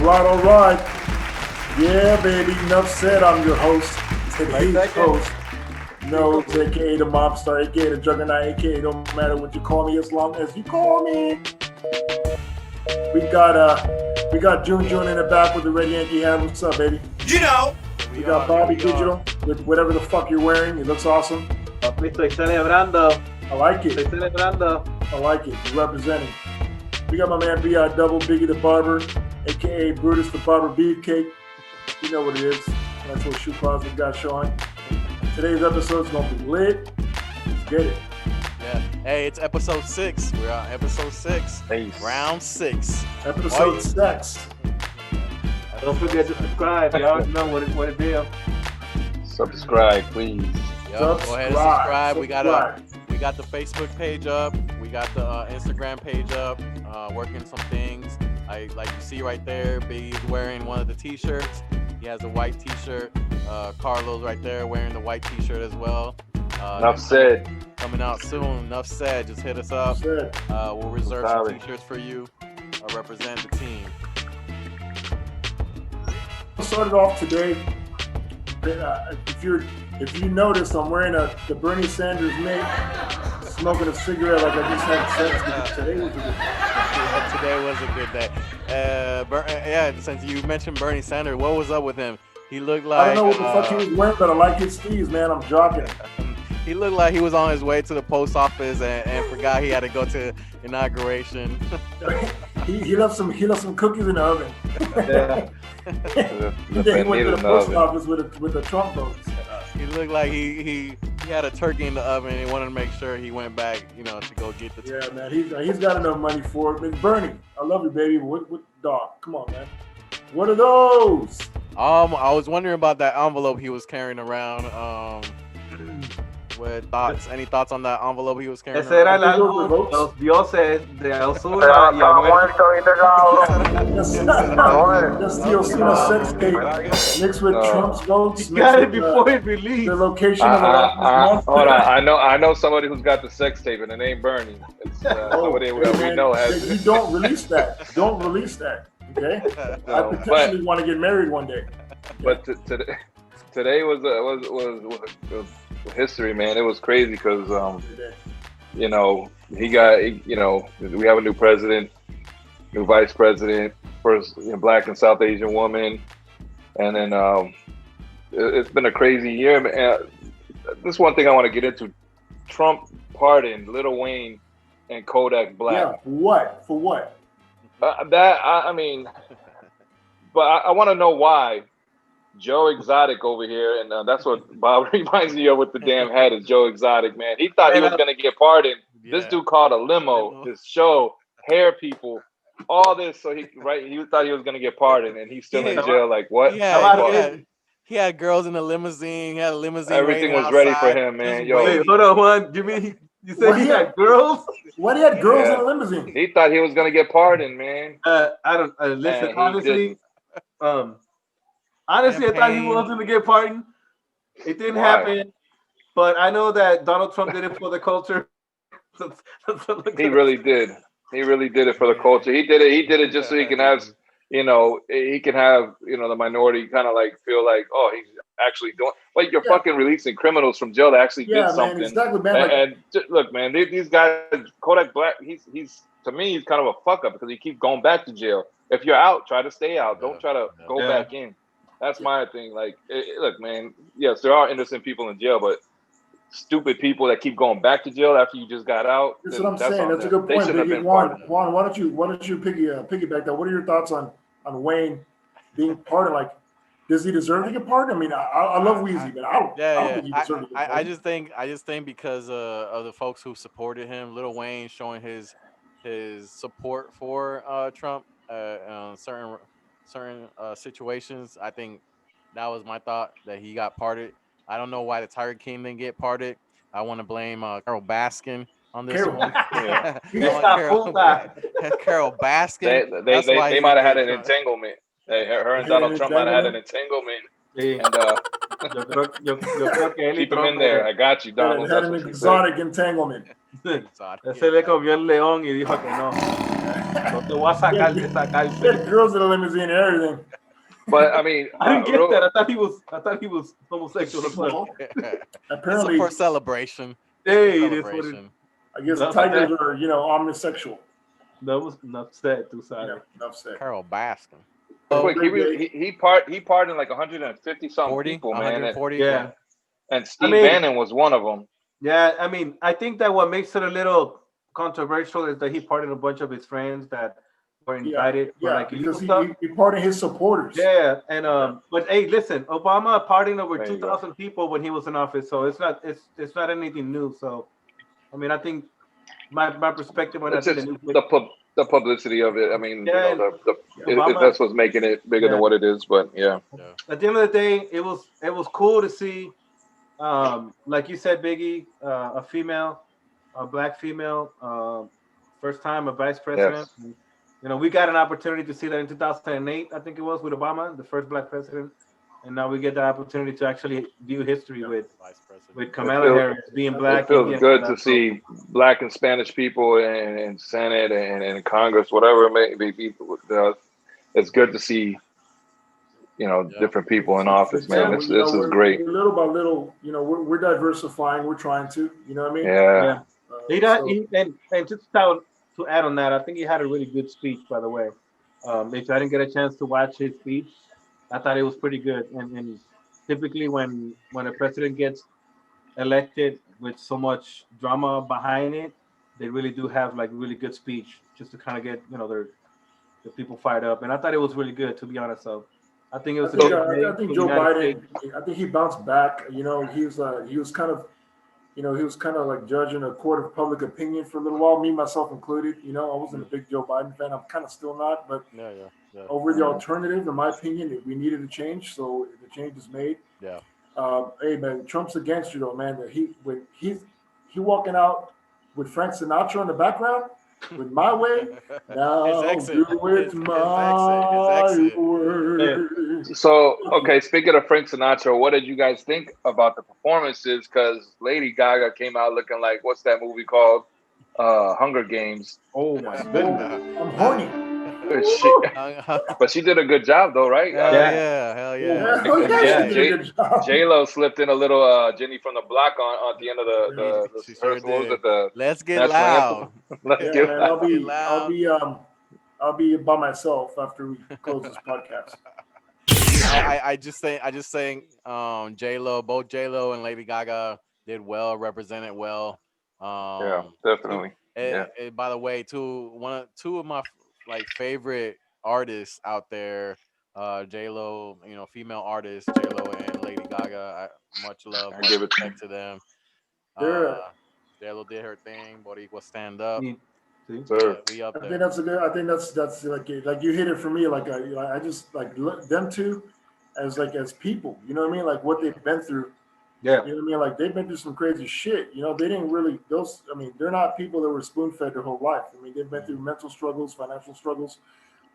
All right. Yeah, baby. Enough said. I'm your host. Today's host. Knows, aka the mobster, aka the juggernaut, aka don't matter what you call me as long as you call me. We got June in the back with the red Yankee hat. What's up, baby? You know. We got Bobby Digital with whatever the fuck you're wearing. It looks awesome. Estoy celebrando. I like it. Estoy celebrando. I like it. You're representing. We got my man B.I. Double, Biggie the Barber, aka Brutus the Barber Beefcake. You know what it is. That's what Shoe Closet got showing. Today's episode is going to be lit. Let's get it. Yeah. Hey, it's episode 6. We're on episode 6. Peace. Round 6. Episode 6. Don't forget to subscribe. You already know what it is. Subscribe, please. Yep. Go ahead and subscribe. We got the Facebook page up. We got the Instagram page up. Working some things. Like you see right there, Biggie's wearing one of the t-shirts. He has a white t-shirt. Carlo's right there wearing the white t-shirt as well. Nuffsaid. Coming out soon. Nuffsaid. Just hit us up. We'll reserve some t-shirts for you. Represent the team. Started off today. If you notice, I'm wearing the Bernie Sanders mate, smoking a cigarette like I just had sex because today was a good day. Today was a good day. Yeah, since you mentioned Bernie Sanders, what was up with him? He looked like I don't know what the fuck he was wearing, but I like his steez, man. I'm jogging. He looked like he was on his way to the post office and forgot he had to go to inauguration. he left some cookies in the oven. Yeah. Then he went to the post office with the Trump votes. He looked like he had a turkey in the oven and he wanted to make sure he went back, to go get the turkey. Yeah, man, he's got enough money for it. Bernie, I love you, baby. What dog? Come on, man. What are those? I was wondering about that envelope he was carrying around. With thoughts? Any thoughts on that envelope he was carrying? Ese era el álbum de los dioses de Osuna y That's the Osuna sex tape mixed with Trump's votes. He got it before it released. The location of the hold on. I know somebody who's got the sex tape and it ain't Bernie. It's somebody that we know has it. You don't release that. Don't release that. Okay? I potentially want to get married one day. But today was history, man. It was crazy because we have a new president, new vice president, first Black and South Asian woman, and then it's been a crazy year, man. This one thing I want to get into: Trump pardoned Lil Wayne and Kodak Black. Yeah, what? For what? I mean, but I want to know why. Joe Exotic over here, and that's what Bob reminds me of with the damn hat is Joe Exotic, man. He thought he was going to get pardoned. Yeah. This dude called a limo, this show, hair people, all this. So he thought he was going to get pardoned, and he's still in jail. Like, what? Yeah, he had girls in a limousine. He had a limousine. Everything was ready for him, man. Yo, wait, hold on, Juan. You mean you said he had girls? What? He had girls in a limousine? He thought he was going to get pardoned, man. I don't listen. Honestly, Honestly, I thought he was going to get pardoned. It didn't happen. But I know that Donald Trump did it for the culture. He really did. He really did it for the culture. He did it just so he can have, the minority kind of like feel like, oh, he's actually doing, like you're fucking releasing criminals from jail that actually did something. Man, exactly, man. And look, man, these guys, Kodak Black, he's to me, he's kind of a fuck up because he keeps going back to jail. If you're out, try to stay out. Don't try to go back in. That's my thing. Like, look, man. Yes, there are innocent people in jail, but stupid people that keep going back to jail after you just got out. That's what I'm saying. That's a good point, Biggie. Juan, why don't you piggyback that? What are your thoughts on Wayne being pardoned? Like, does he deserve to get pardoned? I mean, I love Weezy, but I don't think he deserves to get pardoned. I just think because of the folks who supported him, Lil Wayne showing his support for Trump certain situations. I think that was my thought, that he got pardoned. I don't know why the Tiger King didn't get pardoned. I want to blame Carol Baskin on this one. Carol Baskin. They might have had an entanglement. Her and Donald Trump might have had an entanglement. And keep him in there. I got you, Donald. Had an exotic entanglement. Se le comió el león y dijo que no. No te voy a sacar de esa cárcel. Girls in the limousine and everything. But I mean, I didn't get that. I thought he was homosexual. Well, It's apparently, for celebration. Hey, that's what it. I guess No, tigers are, omnisexual. That was enough said. Too sorry. Enough said. Carol Baskin. Quick, he pardoned like 150 something people, man. 140. Yeah. And Steve Bannon was one of them. Yeah, I mean, I think that what makes it a little controversial is that he pardoned a bunch of his friends that were indicted for like illegal stuff. He pardoned his supporters. Yeah, and but hey, listen, Obama pardoned over 2,000 people when he was in office, so it's not anything new. So, I mean, I think my perspective on it's that. The publicity of it. I mean, Obama, that's what's making it bigger than what it is. But yeah. At the end of the day, it was cool to see, like you said, Biggie, a black female, first time a vice president. Yes. And, we got an opportunity to see that in 2008, I think it was, with Obama, the first black president. And now we get the opportunity to actually view history with Kamala Harris being black. It feels good to see black and Spanish people in Senate and Congress, whatever it may be. It's good to see, different people in office, man. This is great. Little by little, we're diversifying. We're trying to, you know what I mean? Yeah. And just to add on that, I think he had a really good speech, by the way. If I didn't get a chance to watch his speech, I thought it was pretty good. And typically when a president gets elected with so much drama behind it, they really do have like really good speech just to kind of get, the people fired up. And I thought it was really good, to be honest. So I think it was. I think Joe Biden. I think he bounced back. He was kind of like judging a court of public opinion for a little while. Me, myself included. I wasn't a big Joe Biden fan. I'm kind of still not. But over the alternative, in my opinion, we needed a change. So the change is made. Yeah. Hey man, Trump's against you though, man. That he walking out with Frank Sinatra in the background. With my way, now do it my way. So, okay, speaking of Frank Sinatra, what did you guys think about the performances? Because Lady Gaga came out looking like, what's that movie called? Hunger Games. Oh my goodness. I'm horny. But she did a good job though, right? Hell yeah. J-Lo slipped in a little Jenny from the Block on the end of the Let's get loud. Let's get loud. I'll be by myself after we close this podcast. I just think J-Lo, both J-Lo and Lady Gaga did well, represented well. Yeah, definitely. And by the way, two of my favorite artists out there, J-Lo, female artists, J-Lo and Lady Gaga. Much love, much respect to them. J-Lo did her thing. Boricua stand up. We up there. I think that's like you hit it for me. I just like them two as people. You know what I mean? Like what they've been through. Yeah. You know what I mean? Like they've been through some crazy shit. They didn't really they're not people that were spoon-fed their whole life. I mean, they've been through mental struggles, financial struggles,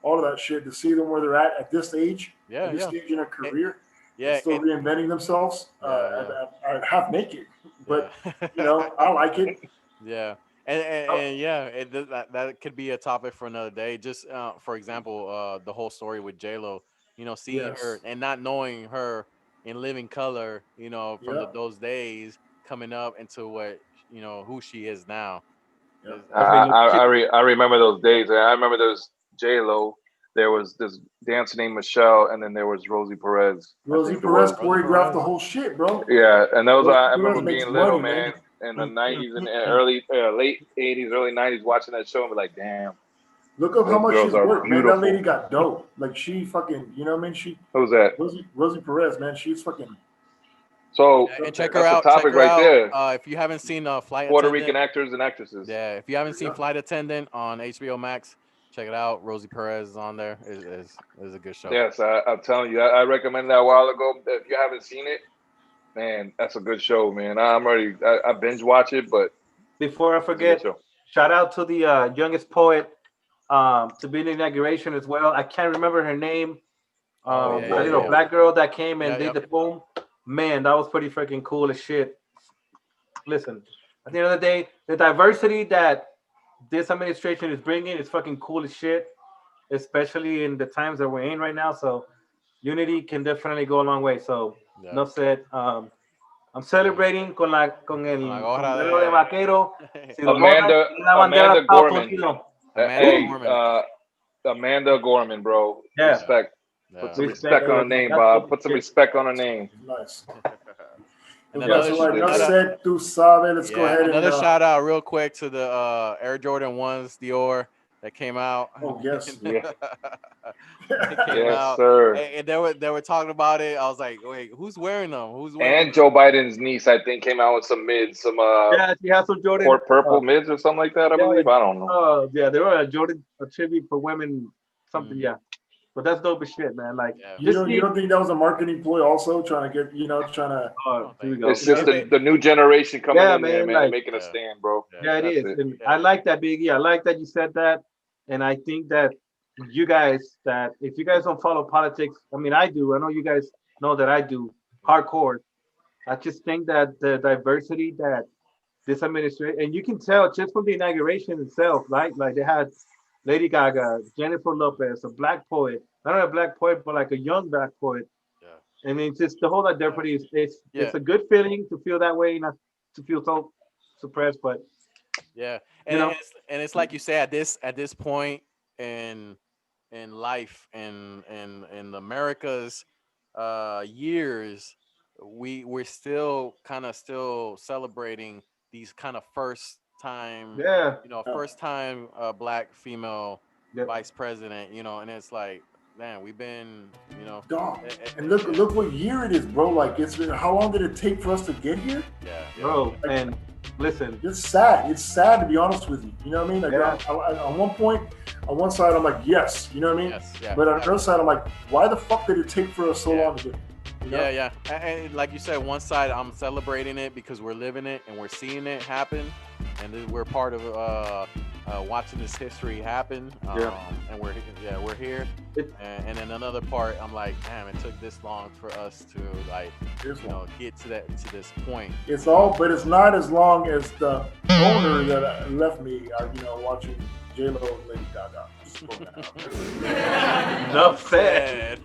all of that shit. To see them where they're at this age, stage in their career, still reinventing themselves, I half naked. But I like it. Yeah. And that could be a topic for another day. Just for example, the whole story with J-Lo, seeing her and not knowing her in living color, from those days coming up into what who she is now. Yeah. I remember those days. I remember there was J-Lo, there was this dancer named Michelle, and then there was Rosie Perez. Rosie Perez choreographed the whole shit, bro. Yeah, and those I remember being little, man, in the 90s and late 80s, early 90s, watching that show and be like, damn. Look up how much she's worked, man. That lady got dope. Like she fucking, you know what I mean? Who's that? Rosie Perez, man. She's fucking. So and check her out. Topic there. If you haven't seen Flight Puerto Attendant, Rican actors and actresses. Yeah, if you haven't seen Flight Attendant on HBO Max, check it out. Rosie Perez is on there. Is a good show. Yes, I'm telling you, I recommended that a while ago. If you haven't seen it, man, that's a good show, man. I binge watch it, but before I forget, shout out to the youngest poet to be in the inauguration as well. I can't remember her name. Black girl that came and did the poem. Man, that was pretty freaking cool as shit. Listen, at the end of the day, the diversity that this administration is bringing is fucking cool as shit, especially in the times that we're in right now. So unity can definitely go a long way. So enough said. I'm celebrating con el sombrero de vaquero. Si lo notas, la bandera de Amanda Estados Gorman. Unidos. Hey, Amanda Gorman, bro. Yeah. Respect. Put some respect on her name, Bob. Put some respect on her name. Nice. Another, enough said, tú sabes. Let's go ahead. Another shout out real quick to the Air Jordan 1s Dior that came out. Oh yes, yeah. Yes, sir. And they were talking about it. I was like, wait, who's wearing them? Who's wearing And Joe Biden's niece, I think, came out with some mids, some she has some Jordan purple mids or something like that. I believe. I don't know. Yeah, they were a Jordan tribute for women, something. Yeah, but that's dope as shit, man. Like, you don't think that was a marketing ploy, also trying to get trying to? Here we go. It's just the new generation coming in there, man, like, making a stand, bro. Yeah, it is. And I like that, Biggie. I like that you said that, and I think that you guys, that if you guys don't follow politics, I mean, I do. I know you guys know that I do hardcore. I just think that the diversity that this administration, and you can tell just from the inauguration itself, right? Like they had Lady Gaga, Jennifer Lopez, a black poet, not a black poet, but like a young black poet. Yeah. I mean, just the whole diversity it's a good feeling to feel that way, not to feel so suppressed, but and it's like you say, at this point in life and in America's years, we're still celebrating these kind of first time black female vice president, and it's like, man, we've been, Dog. And look what year it is, bro. Like, it's been, how long did it take for us to get here? Bro, like, and listen, it's sad to be honest with you. You know what I mean? Like, on one point, on one side, I'm like, yes, you know what I mean? But on the other side, I'm like, why the fuck did it take for us so long to get here? You know? And like you said, one side I'm celebrating it because we're living it and we're seeing it happen, and we're part of watching this history happen. And we're here. And then another part, I'm like, damn, it took this long for us to get to this point. It's all, but it's not as long as the owner that left me. Watching J-Lo and Lady Gaga. Enough said.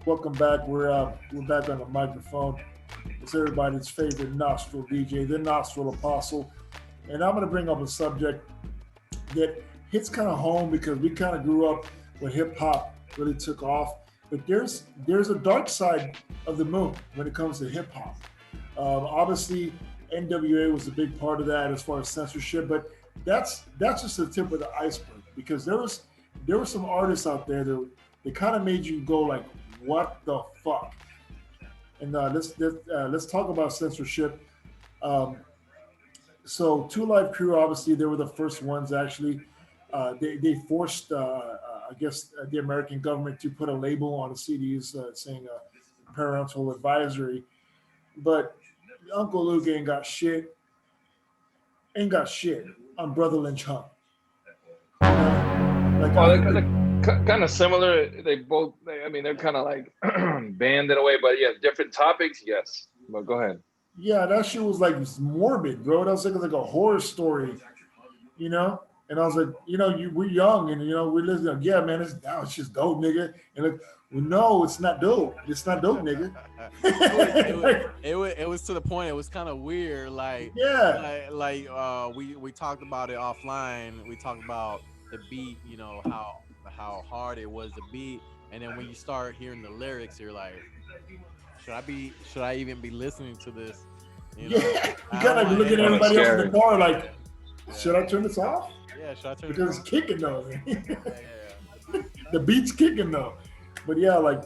Welcome back. We're back on the microphone. It's everybody's favorite nostril DJ, the Nostril Apostle, and I'm going to bring up a subject that hits kind of home because we kind of grew up when hip hop really took off. But there's a dark side of the moon when it comes to hip hop. Obviously, NWA was a big part of that as far as censorship, but that's just the tip of the iceberg, because there were some artists out there that kind of made you go like, what the fuck? And let's talk about censorship. So Two Live Crew, obviously, they were the first ones. Actually, they forced, I guess, the American government to put a label on the CDs saying parental advisory. But Uncle Luke ain't got shit on Brother Lynch Hung. Kind of similar. They're kind of like banned in a way, but different topics. Yes, but go ahead. Yeah, that shit was like morbid, bro. That was like a horror story, And I was like, we're young and we're listening. Yeah, man, it's just dope, nigga. And like, well, no, it's not dope. It's not dope, nigga. It was to the point. It was kind of weird. Like, we talked about it offline. We talked about the beat. How hard it was to beat, and then when you start hearing the lyrics, you're like, should I even be listening to this? You gotta be looking at everybody else in the car like, should I turn this off? Yeah, should I turn because it's kicking though. The beat's kicking though. But yeah, like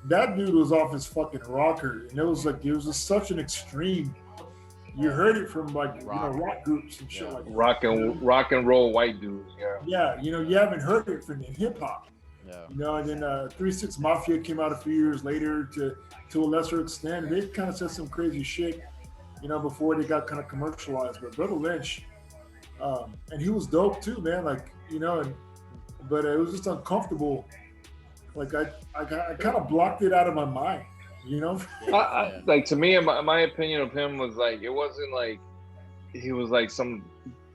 that dude was off his fucking rocker, and it was just such an extreme. You heard it from like rock groups and shit like that. Rock and roll white dudes. Yeah, you haven't heard it from hip hop. Yeah. You know, and then 3 6 Mafia came out a few years later to a lesser extent. They kind of said some crazy shit, you know, before they got kind of commercialized. But Brother Lynch, and he was dope too, man. Like, you know, but it was just uncomfortable. Like I kind of blocked it out of my mind, you know. Yeah. Like to me, my opinion of him was like it wasn't like he was like some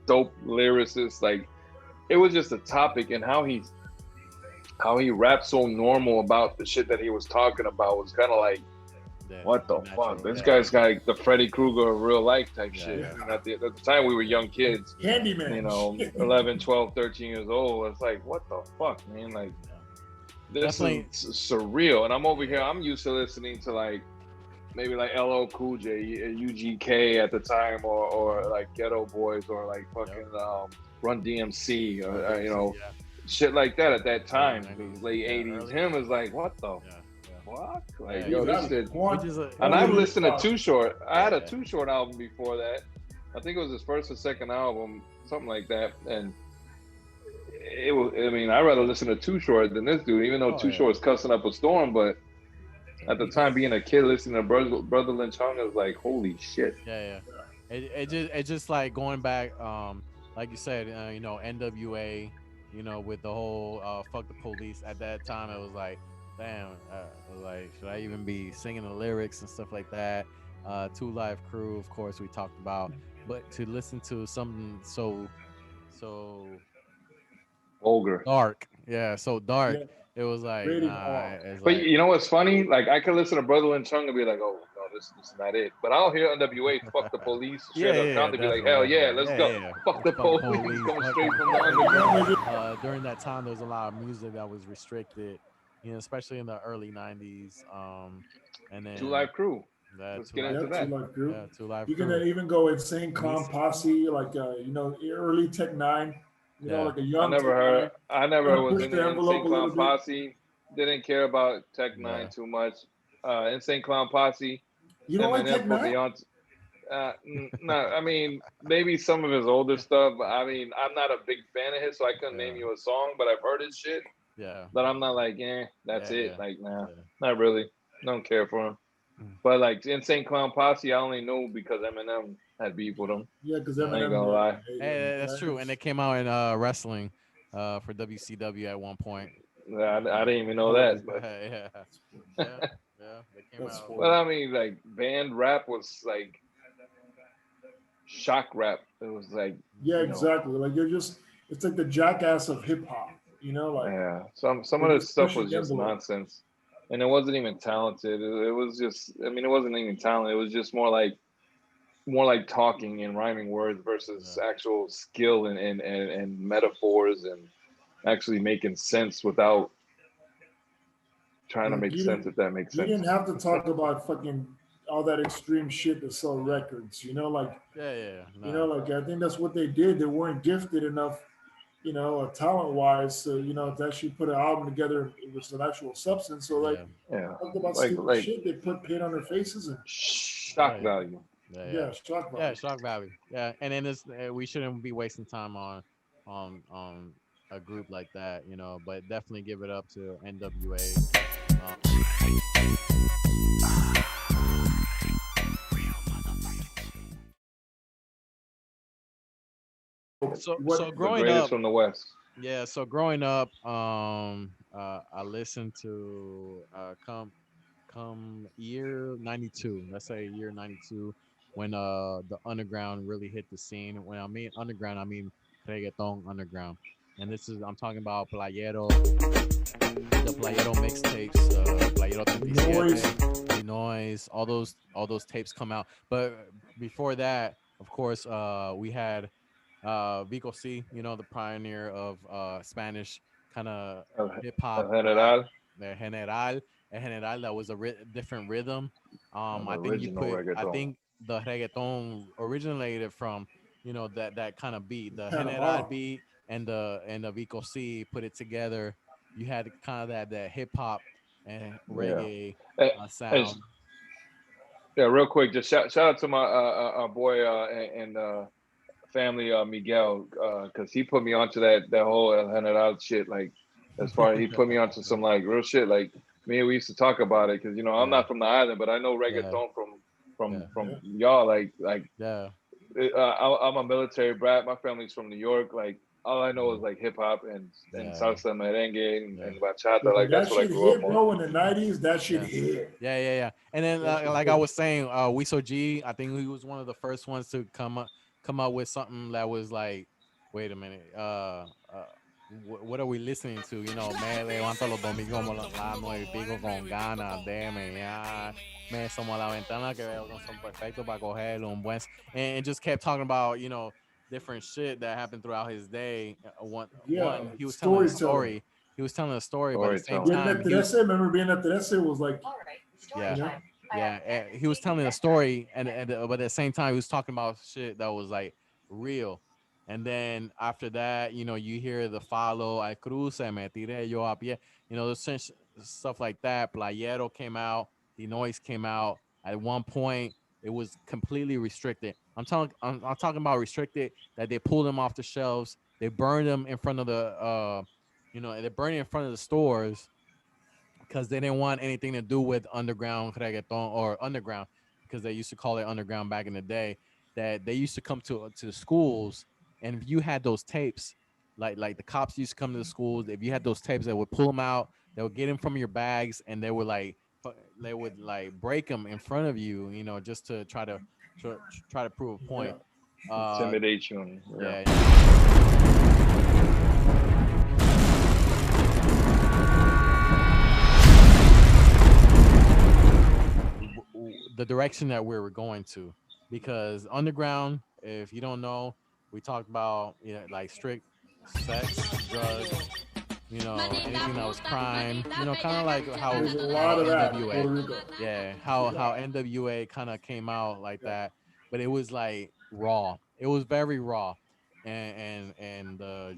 dope lyricist. Like it was just a topic, and how he rapped so normal about the shit that he was talking about was kind of like, what the fuck? This guy's got like the Freddy Krueger of real life type shit. Yeah. And at the time, we were young kids. Handyman. You know, 11, 12, 13 years old. It's like, what the fuck, man? Like, this is surreal. And I'm over here, I'm used to listening to like, maybe like LL Cool J, UGK at the time, or like Ghetto Boys, or like fucking Run DMC, or, you know, shit like that at that time, late 80s. Him is like, what the fuck? Like, yo, this shit. And I've listened to Too Short. I had a Too Short album before that. I think it was his first or second album, something like that. And it was, I mean, I'd rather listen to Too Short than this dude, even though Too Short's cussing up a storm. But at the time, being a kid listening to Brother Lynch Hung, I was like, holy shit. Yeah. It just like going back, like you said, you know, NWA, you know, with the whole fuck the police. At that time, it was like, damn, like, should I even be singing the lyrics and stuff like that? 2 Live Crew, of course, we talked about, but to listen to something so vulgar, dark, so dark, it was like, it's but like, you know what's funny? Like, I could listen to Brother Lynch Hung and be like, oh no, this is not it. But I'll hear NWA fuck the police straight up count to be like, hell yeah, let's go. Fuck the police, going straight from the underground. During that time, there was a lot of music that was restricted, you know, especially in the early 90s. And then 2 Live Crew. Let's get into that. 2 Live Crew. Yeah, 2 Live You Crew. can even go Insane Clown Posse, like you know, early Tech 9. You know, like a young. I never was in the Insane Clown Posse. Didn't care about Tech 9 too much. Insane Clown Posse. You don't like Tech 9? No, I mean, maybe some of his older stuff, but I mean, I'm not a big fan of his, so I couldn't name you a song, but I've heard his shit. Yeah. But I'm not like, that's it. Like, nah, not really. Don't care for him. But like Insane Clown Posse, I only knew because Eminem had beef with him. Yeah, because Eminem. I ain't gonna lie. Hey, that's true. And it came out in wrestling for WCW at one point. Yeah, I didn't even know that. But yeah, they came out. Well, I mean, like band rap was like shock rap. It was like exactly. Like it's like the jackass of hip hop. You know, like some of this stuff was just nonsense, and it wasn't even talented. It was just, I mean, it wasn't even talent. It was just more like talking and rhyming words versus actual skill and metaphors and actually making sense without trying to make sense, if that makes sense. You didn't have to talk about fucking all that extreme shit to sell records, you know, like you know, like I think that's what they did. They weren't gifted enough, you know, talent wise, so you know, to actually put an album together with an actual substance. So like talk about stupid shit, they put paint on their faces and shock value. Shock value. Shock value. Yeah, and then this we shouldn't be wasting time on a group like that, you know, but definitely give it up to NWA. So growing up from the West. Yeah, so growing up, I listened to come year 92, let's say year 92, when the underground really hit the scene. When I mean underground, I mean reggaeton underground. And I'm talking about Playero, the Playero mixtapes, Playero 37, Noise, all those tapes come out. But before that, of course, we had Vico C, you know, the pioneer of Spanish kind of hip hop. General. General, that was a different rhythm. I think the reggaeton originated from, you know, that kind of beat, the General beat, and the Vico C put it together. You had kind of that hip hop and reggae sound. Real quick, just shout out to my boy and family Miguel, because he put me onto that whole El General shit. Like As far as he put me onto some like real shit. Like me and we used to talk about it because I'm not from the island, but I know reggaeton from y'all. Like I'm a military brat. My family's from New York. Like all I know is like hip hop and salsa, merengue, and bachata. Like that's what I grew up on. Bro, in the 90s, that shit hit. Yeah. And then like I was saying, Wiso G, I think he was one of the first ones to come up with something that was like, wait a minute, what are we listening to? You know, me levanto los domingos como las 9:00 con ganas, deme, ya, me asomo a la ventana que veo que son perfectos para cogerlo, un buen, and just kept talking about, different shit that happened throughout his day. One, he was telling a story. He was telling a story, but at the same time, remember being at Teresa was like, he was telling a story, but at the same time, he was talking about shit that was like real. And then after that, you hear the follow, I cruce, me tiré yo a pie, stuff like that. Playero came out, the noise came out. At one point, it was completely restricted. I'm talking about restricted, that they pulled them off the shelves, they burned them in front of the, they burned it in front of the stores because they didn't want anything to do with underground reggaeton or underground, because they used to call it underground back in the day. That they used to come to the schools. And if you had those tapes, like the cops used to come to the schools, if you had those tapes, they would pull them out, they would get them from your bags, and they would break them in front of you, just to try to prove a point. Intimidate you. The direction that we were going to, because underground, if you don't know, we talked about like strict sex, drugs, anything that was crime, kind of like how there's a lot of that. How NWA kind of came out like that, but it was like raw. It was very raw, and the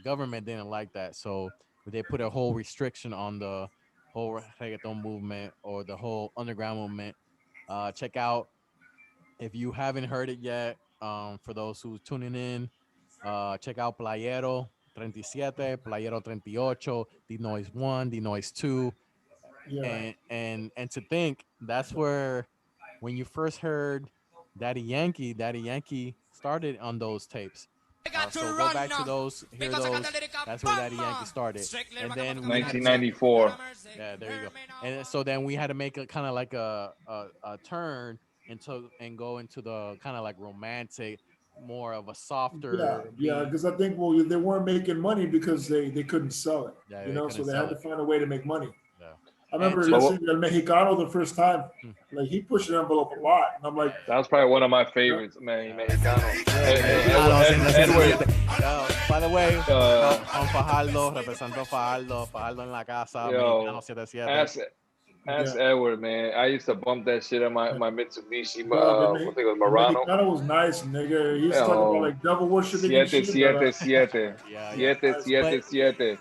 government didn't like that, so they put a whole restriction on the whole reggaeton movement or the whole underground movement. Check out, if you haven't heard it yet, for those who's tuning in, check out Playero 37, Playero 38, The Noise 1, The Noise 2. And to think, that's where, when you first heard Daddy Yankee started on those tapes. So go back to those, hear those. That's where Daddy Yankee started. And then 1994. Yeah, there you go. And so then we had to make a kind of like a turn and go into the kind of like romantic, more of a softer. Because I think they weren't making money because they couldn't sell it. So they had to find a way to make money. I remember listening to El Mexicano the first time. Like, he pushed the envelope a lot, and I'm like, that was probably one of my favorites, man. Mexicano. By the way, on Fajardo, representó Fajardo en la casa, Mexicano 77. Ask Edward, man. I used to bump that shit on my Mitsubishi. I think it was Murano. That was nice, nigga. He used to talk about like devil worshiping. Siete.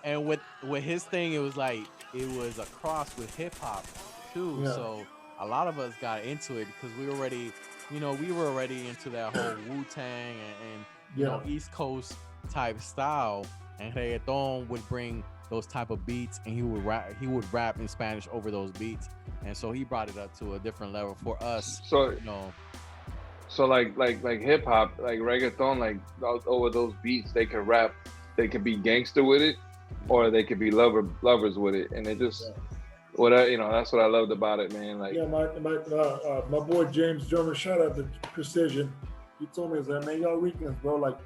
And with his thing, it was like, it was a cross with hip hop too. So a lot of us got into it because we were already into that whole Wu-Tang and East Coast type style, and reggaeton would bring those type of beats, and he would rap in Spanish over those beats, and so he brought it up to a different level for us. So like hip hop, like reggaeton, like over those beats, they could rap, they could be gangster with it, or they could be lovers with it, and it just that's what I loved about it, man. Like my boy James German, shout out to Precision. He told me, he's like, man, y'all weekends, bro. Like,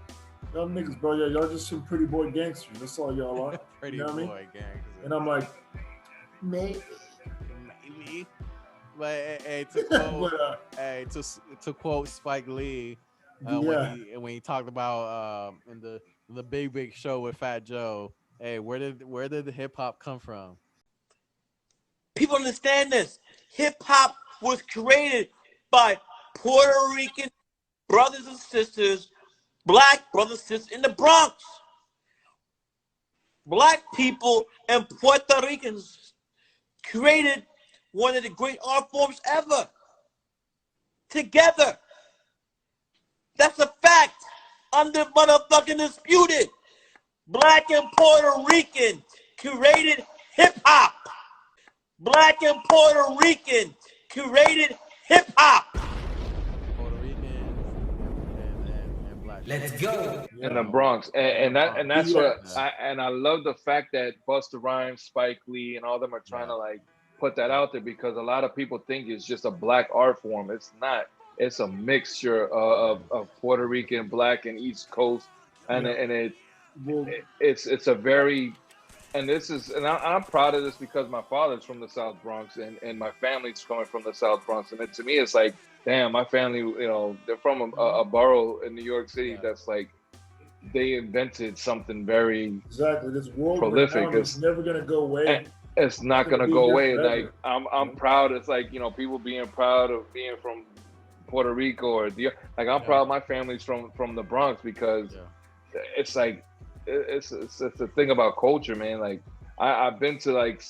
y'all niggas, bro, y'all just some pretty boy gangsters. That's all y'all are. Pretty boy gangsters. And I'm like, maybe. But hey, to quote Spike Lee, when he talked about in the big show with Fat Joe, hey, where did the hip hop come from? People understand this. Hip hop was created by Puerto Rican brothers and sisters, black brothers and sisters in the Bronx. Black people and Puerto Ricans created one of the great art forms ever. Together. That's a fact. Under motherfucking disputed. Black and Puerto Rican curated hip hop. Black and Puerto Rican curated hip hop. Puerto Rican and black. Let's go. In the Bronx, and that's what I love the fact that Busta Rhymes, Spike Lee, and all of them are trying to like put that out there, because a lot of people think it's just a black art form. It's not. It's a mixture of Puerto Rican, black, and East Coast, and it's a very, and this is, and I'm proud of this because my father's from the South Bronx and my family's coming from the South Bronx, and to me it's like, damn, my family, you know, they're from a borough in New York City that's like, they invented something very this world prolific. It's never gonna go away. It's not gonna go away. Like I'm proud. It's like, you know, people being proud of being from Puerto Rico or I'm proud my family's from the Bronx, because it's like it's a thing about culture, man. Like I've been to like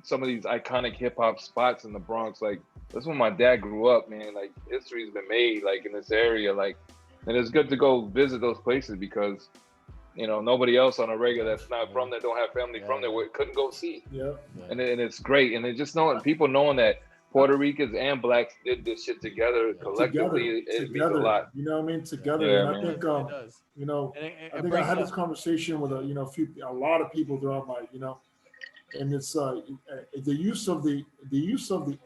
some of these iconic hip hop spots in the Bronx. Like that's when my dad grew up, man. Like history's been made like in this area, like, and it's good to go visit those places because, you know, nobody else on a regular that's not from there, don't have family from there, couldn't go see. And it's great, and it just people knowing that Puerto Ricans and blacks did this shit together collectively. It means a lot. You know what I mean? Together. Yeah, and I think you know, I think I had this conversation with a lot of people throughout my, you know, and it's the use of the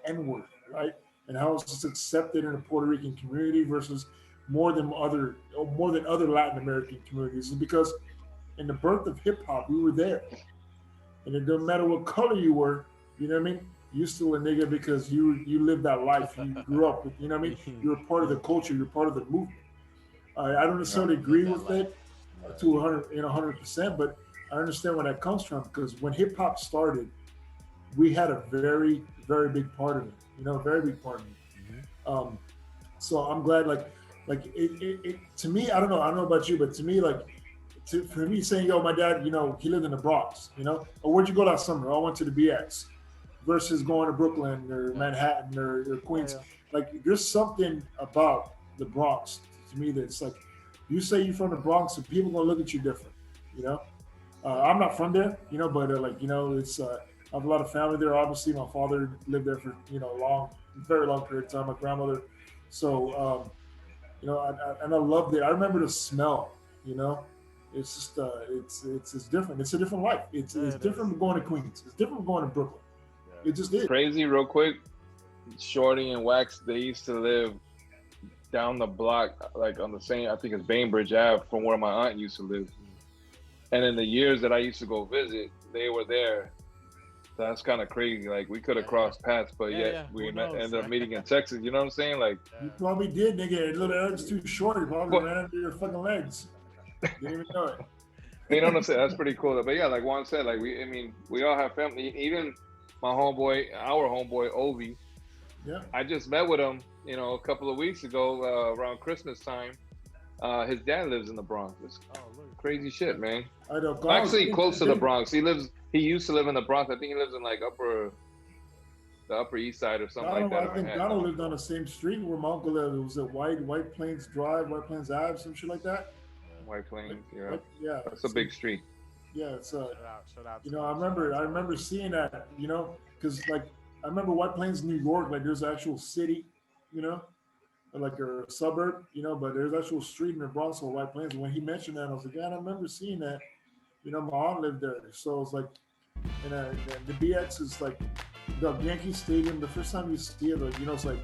N-word, right? And how it's accepted in the Puerto Rican community versus more than other Latin American communities, is because in the birth of hip hop, we were there, and it doesn't matter what color you were. You know what I mean? You're still a nigga because you lived that life. You grew up with, you know what I mean? You're a part of the culture. You're part of the movement. I don't necessarily agree with it to 100%, but I understand where that comes from, because when hip hop started, we had a very, very big part of it. You know, a very big part of it. So I'm glad, like it to me, I don't know about you, but to me, like, for me saying, yo, my dad, you know, he lived in the Bronx, you know, or where'd you go last summer? I went to the BX, versus going to Brooklyn or Manhattan or Queens. Like, there's something about the Bronx to me that's like, you say you're from the Bronx and people gonna look at you different, you know? I'm not from there, you know, but like, you know, it's, I have a lot of family there. Obviously, my father lived there for, you know, very long period of time, my grandmother. So, you know, and I loved it. I remember the smell, you know, it's just, it's different. It's a different life. It's different from going to Queens. It's different from going to Brooklyn. It just is. Crazy, real quick. Shorty and Wax, they used to live down the block, like on the same, I think it's Bainbridge Ave, from where my aunt used to live. And in the years that I used to go visit, they were there. That's kind of crazy. Like, we could have crossed paths, but yet we ended up meeting in Texas. You know what I'm saying? Like, you probably did, nigga. Little Eric's too short. You probably ran under your fucking legs. Didn't even know it. You know what I'm saying? That's pretty cool. But yeah, like Juan said, like we all have family. Even my homeboy, our homeboy Ovi. Yeah. I just met with him, you know, a couple of weeks ago around Christmas time. His dad lives in the Bronx. It's crazy shit, man. I know. Actually, close to the Bronx. He used to live in the Bronx. I think he lives in like the Upper East Side or something like that. I think Donald lived on the same street where my uncle lived. It was at White Plains Drive, White Plains Ave, some shit like that. White Plains, yeah. Yeah. That's a big street. Yeah, it's shout out. You know, I remember seeing that, you know, because like I remember White Plains, New York, like there's an actual city, you know, like a suburb, you know, but there's actual street in the Bronx called White Plains. And when he mentioned that, I was like, yeah, I remember seeing that. You know, my aunt lived there, so it's like, and the BX is like the Yankee Stadium. The first time you see it, like, you know, it's like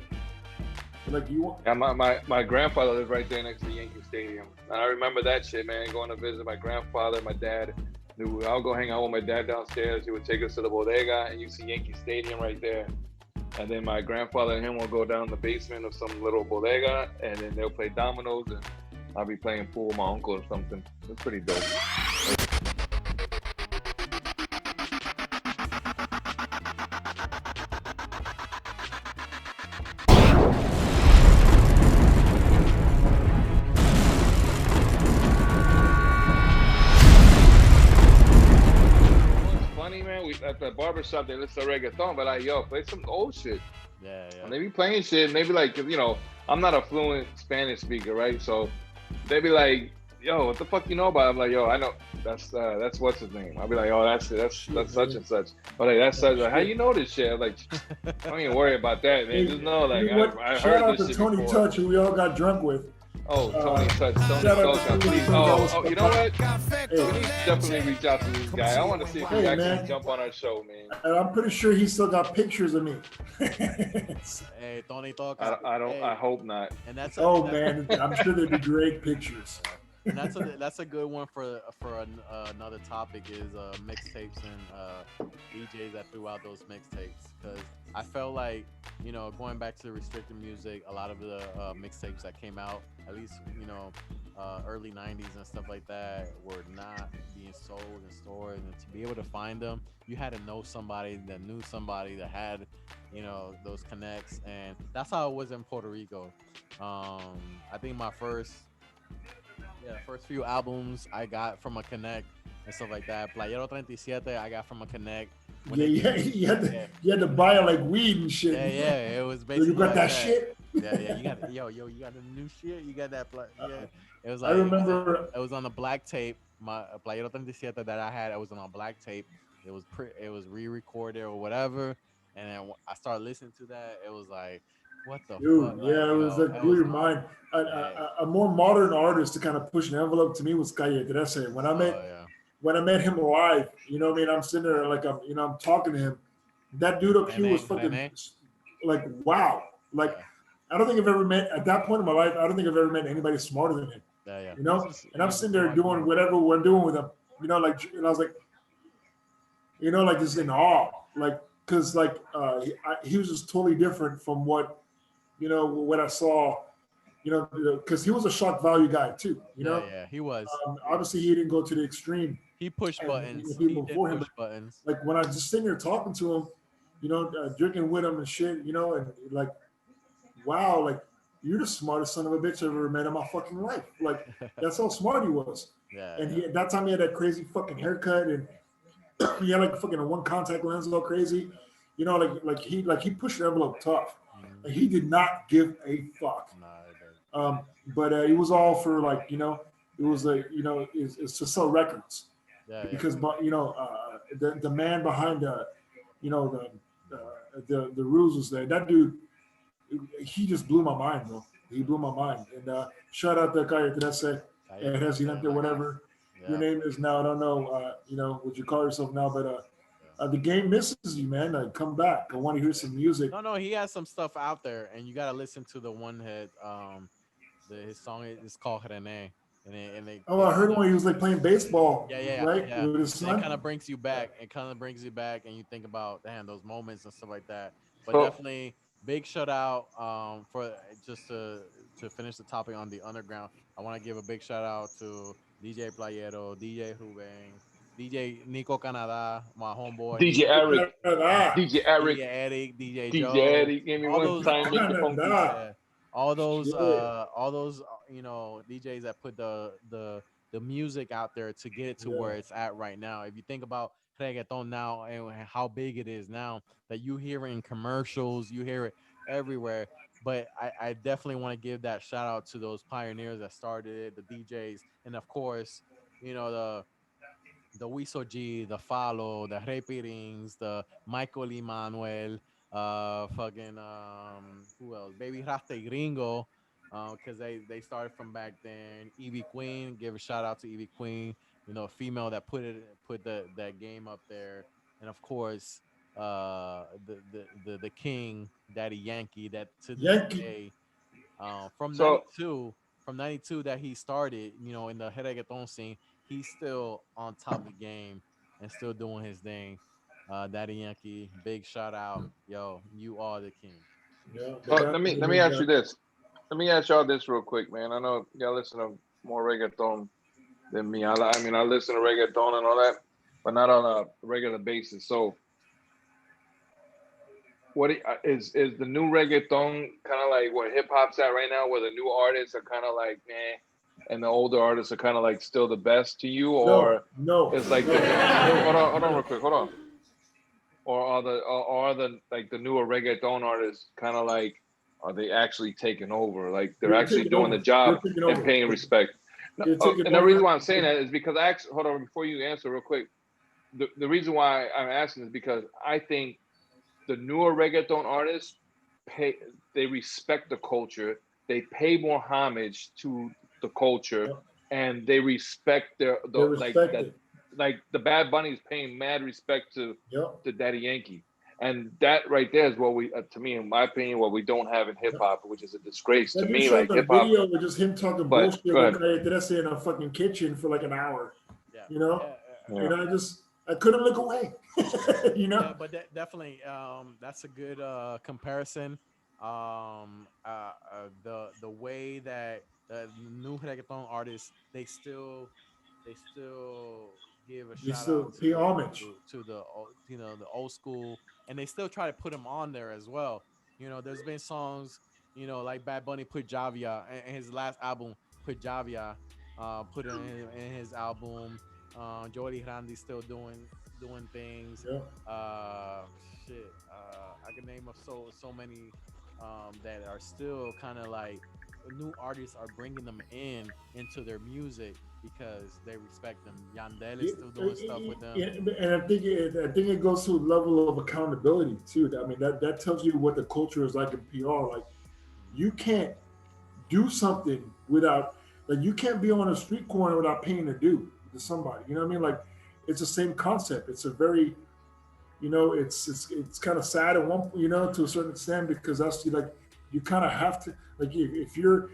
you want. Yeah, my grandfather lived right there next to the Yankee Stadium, and I remember that shit, man. Going to visit my grandfather, my dad. I'll go hang out with my dad downstairs. He would take us to the bodega, and you see Yankee Stadium right there. And then my grandfather and him will go down the basement of some little bodega, and then they'll play dominoes, and I'll be playing pool with my uncle or something. It's pretty dope. At the barbershop, they listen to reggaeton, but like, yo, play some old shit. Yeah. And they be playing shit, and they be like, you know, I'm not a fluent Spanish speaker, right? So they be like, yo, what the fuck you know about it? I'm like, yo, I know that's what's his name. I'll be like, oh, that's such and such. But like that's such. Like, how you know this shit? I'm like, don't even worry about that, man. Just know, like, I shout heard out this to shit Tony before. Touch, who we all got drunk with. Oh, Tony Touch, Tony shout out Touch, to please. Tony Oh, you know what? Hey. We need to definitely reach out to this guy. I want to see if he Hey, actually man. jump on our show, man. And I'm pretty sure he still got pictures of me. Hey, Tony Toca. I hope not. And that's man, I'm sure they'd be great pictures. And that's a good one for another topic is mixtapes and DJs that threw out those mixtapes, because I felt like, you know, going back to the restricted music, a lot of the mixtapes that came out, at least, you know, early 90s and stuff like that, were not being sold in stores, and to be able to find them, you had to know somebody that knew somebody that had, you know, those connects. And that's how it was in Puerto Rico. I think my first few albums I got from a connect and stuff like that. Playero 37 I got from a connect. You had to buy it like weed and shit. Yeah, it was basically you got like that shit. Yeah, you got you got the new shit. You got that. It was like, I remember it was on the black tape. My Playero 37 that I had, it was on a black tape. It was re-recorded or whatever, and then I started listening to that. It was like, what the fuck? Yeah, it was like blew your mind. A more modern artist to kind of push an envelope to me was Calle 13. When I met him live, you know what I mean? I'm sitting there like I'm talking to him. That dude up here was fucking like, wow. Like, I don't think I've ever met at that point in my life. I don't think I've ever met anybody smarter than him. You know, and I'm sitting there doing whatever we're doing with him. You know, like, and I was like, you know, like just in awe, like, cause like he was just totally different from what, you know, what I saw. You know, because he was a shock value guy too. You know, yeah, he was. Obviously, he didn't go to the extreme. He pushed buttons. He did push buttons. Like when I just sitting there talking to him, you know, drinking with him and shit, you know, and like, wow, like you're the smartest son of a bitch I've ever met in my fucking life. Like that's how smart he was. And he, at that time he had that crazy fucking haircut, and he had like fucking a one contact lens all crazy. You know, like he pushed the envelope tough. Like, he did not give a fuck. But it was all for, like, you know, it was like, you know, it's to sell records. Because you know, the man behind you know, the rules was there. That dude, he just blew my mind, bro. He blew my mind. And shout out to Calle 13, Residente, whatever your name is now. I don't know, you know, what you call yourself now, but the game misses you, man. Like, come back. I want to hear some music. No, he has some stuff out there, and you got to listen to the one hit. His song is called René. I heard when he was like playing baseball. Right? Yeah. With his son. It kind of brings you back. And you think about, damn, those moments and stuff like that. But definitely, big shout out for just to finish the topic on the underground. I want to give a big shout out to DJ Playero, DJ Ruben, DJ Nico Canada, my homeboy, DJ Eric, DJ Eric, DJ Joe, Eric, give me one time. All those you know, DJs that put the music out there to get it to where it's at right now. If you think about reggaeton now and how big it is now, that you hear it in commercials, you hear it everywhere. But I definitely want to give that shout out to those pioneers that started it, the DJs, and of course, you know, the Wiso G, the Follow, the Repirings, the Michael Emanuel, fucking who else? Baby Rasta y Gringo, because they started from back then. Evie Queen, give a shout out to Evie Queen, you know, female that put that game up there, and of course, the king, Daddy Yankee, that to this day, from 92 that he started, you know, in the reggaeton scene, he's still on top of the game and still doing his thing. Daddy Yankee, big shout out, yo, you are the king. Let me ask you this. Let me ask y'all this real quick, man. I know y'all listen to more reggaeton than me. I mean, I listen to reggaeton and all that, but not on a regular basis. So, what is the new reggaeton kind of like what hip hop's at right now, where the new artists are kind of like and the older artists are kind of like still the best to you, or no, it's like hold on real quick, hold on, or are the like the newer reggaeton artists kind of like, are they actually taking over, like they're actually doing the job and paying respect? No, and the reason why I'm saying that is because hold on, before you answer real quick. The reason why I'm asking is because I think the newer reggaeton artists they respect the culture, they pay more homage to the culture, and they respect like the Bad Bunny is paying mad respect to Daddy Yankee. And that right there is what we, to me, in my opinion, what we don't have in hip hop, which is a disgrace to me. Like hip hop, video with just him talking bullshit with Teresa in a fucking kitchen for like an hour. Yeah. You know, I couldn't look away. You know. Yeah, but definitely, that's a good comparison. The way that the new reggaeton artists they still give a shout out pay homage to the the old school, and they still try to put them on there as well. There's been songs like Bad Bunny put Javia in his last album, put Javia, put it in his album. Jordi Grandi's still doing things. I can name of so many that are still kind of like new artists are bringing them into their music because they respect them. Yandel is still doing stuff with them. And I think it goes to a level of accountability too. I mean that tells you what the culture is like in PR. Like you can't do something without, like you can't be on a street corner without paying a due to somebody. You know what I mean? Like it's the same concept. It's a very, it's kind of sad at one, to a certain extent, because that's like you kind of have to, like if you're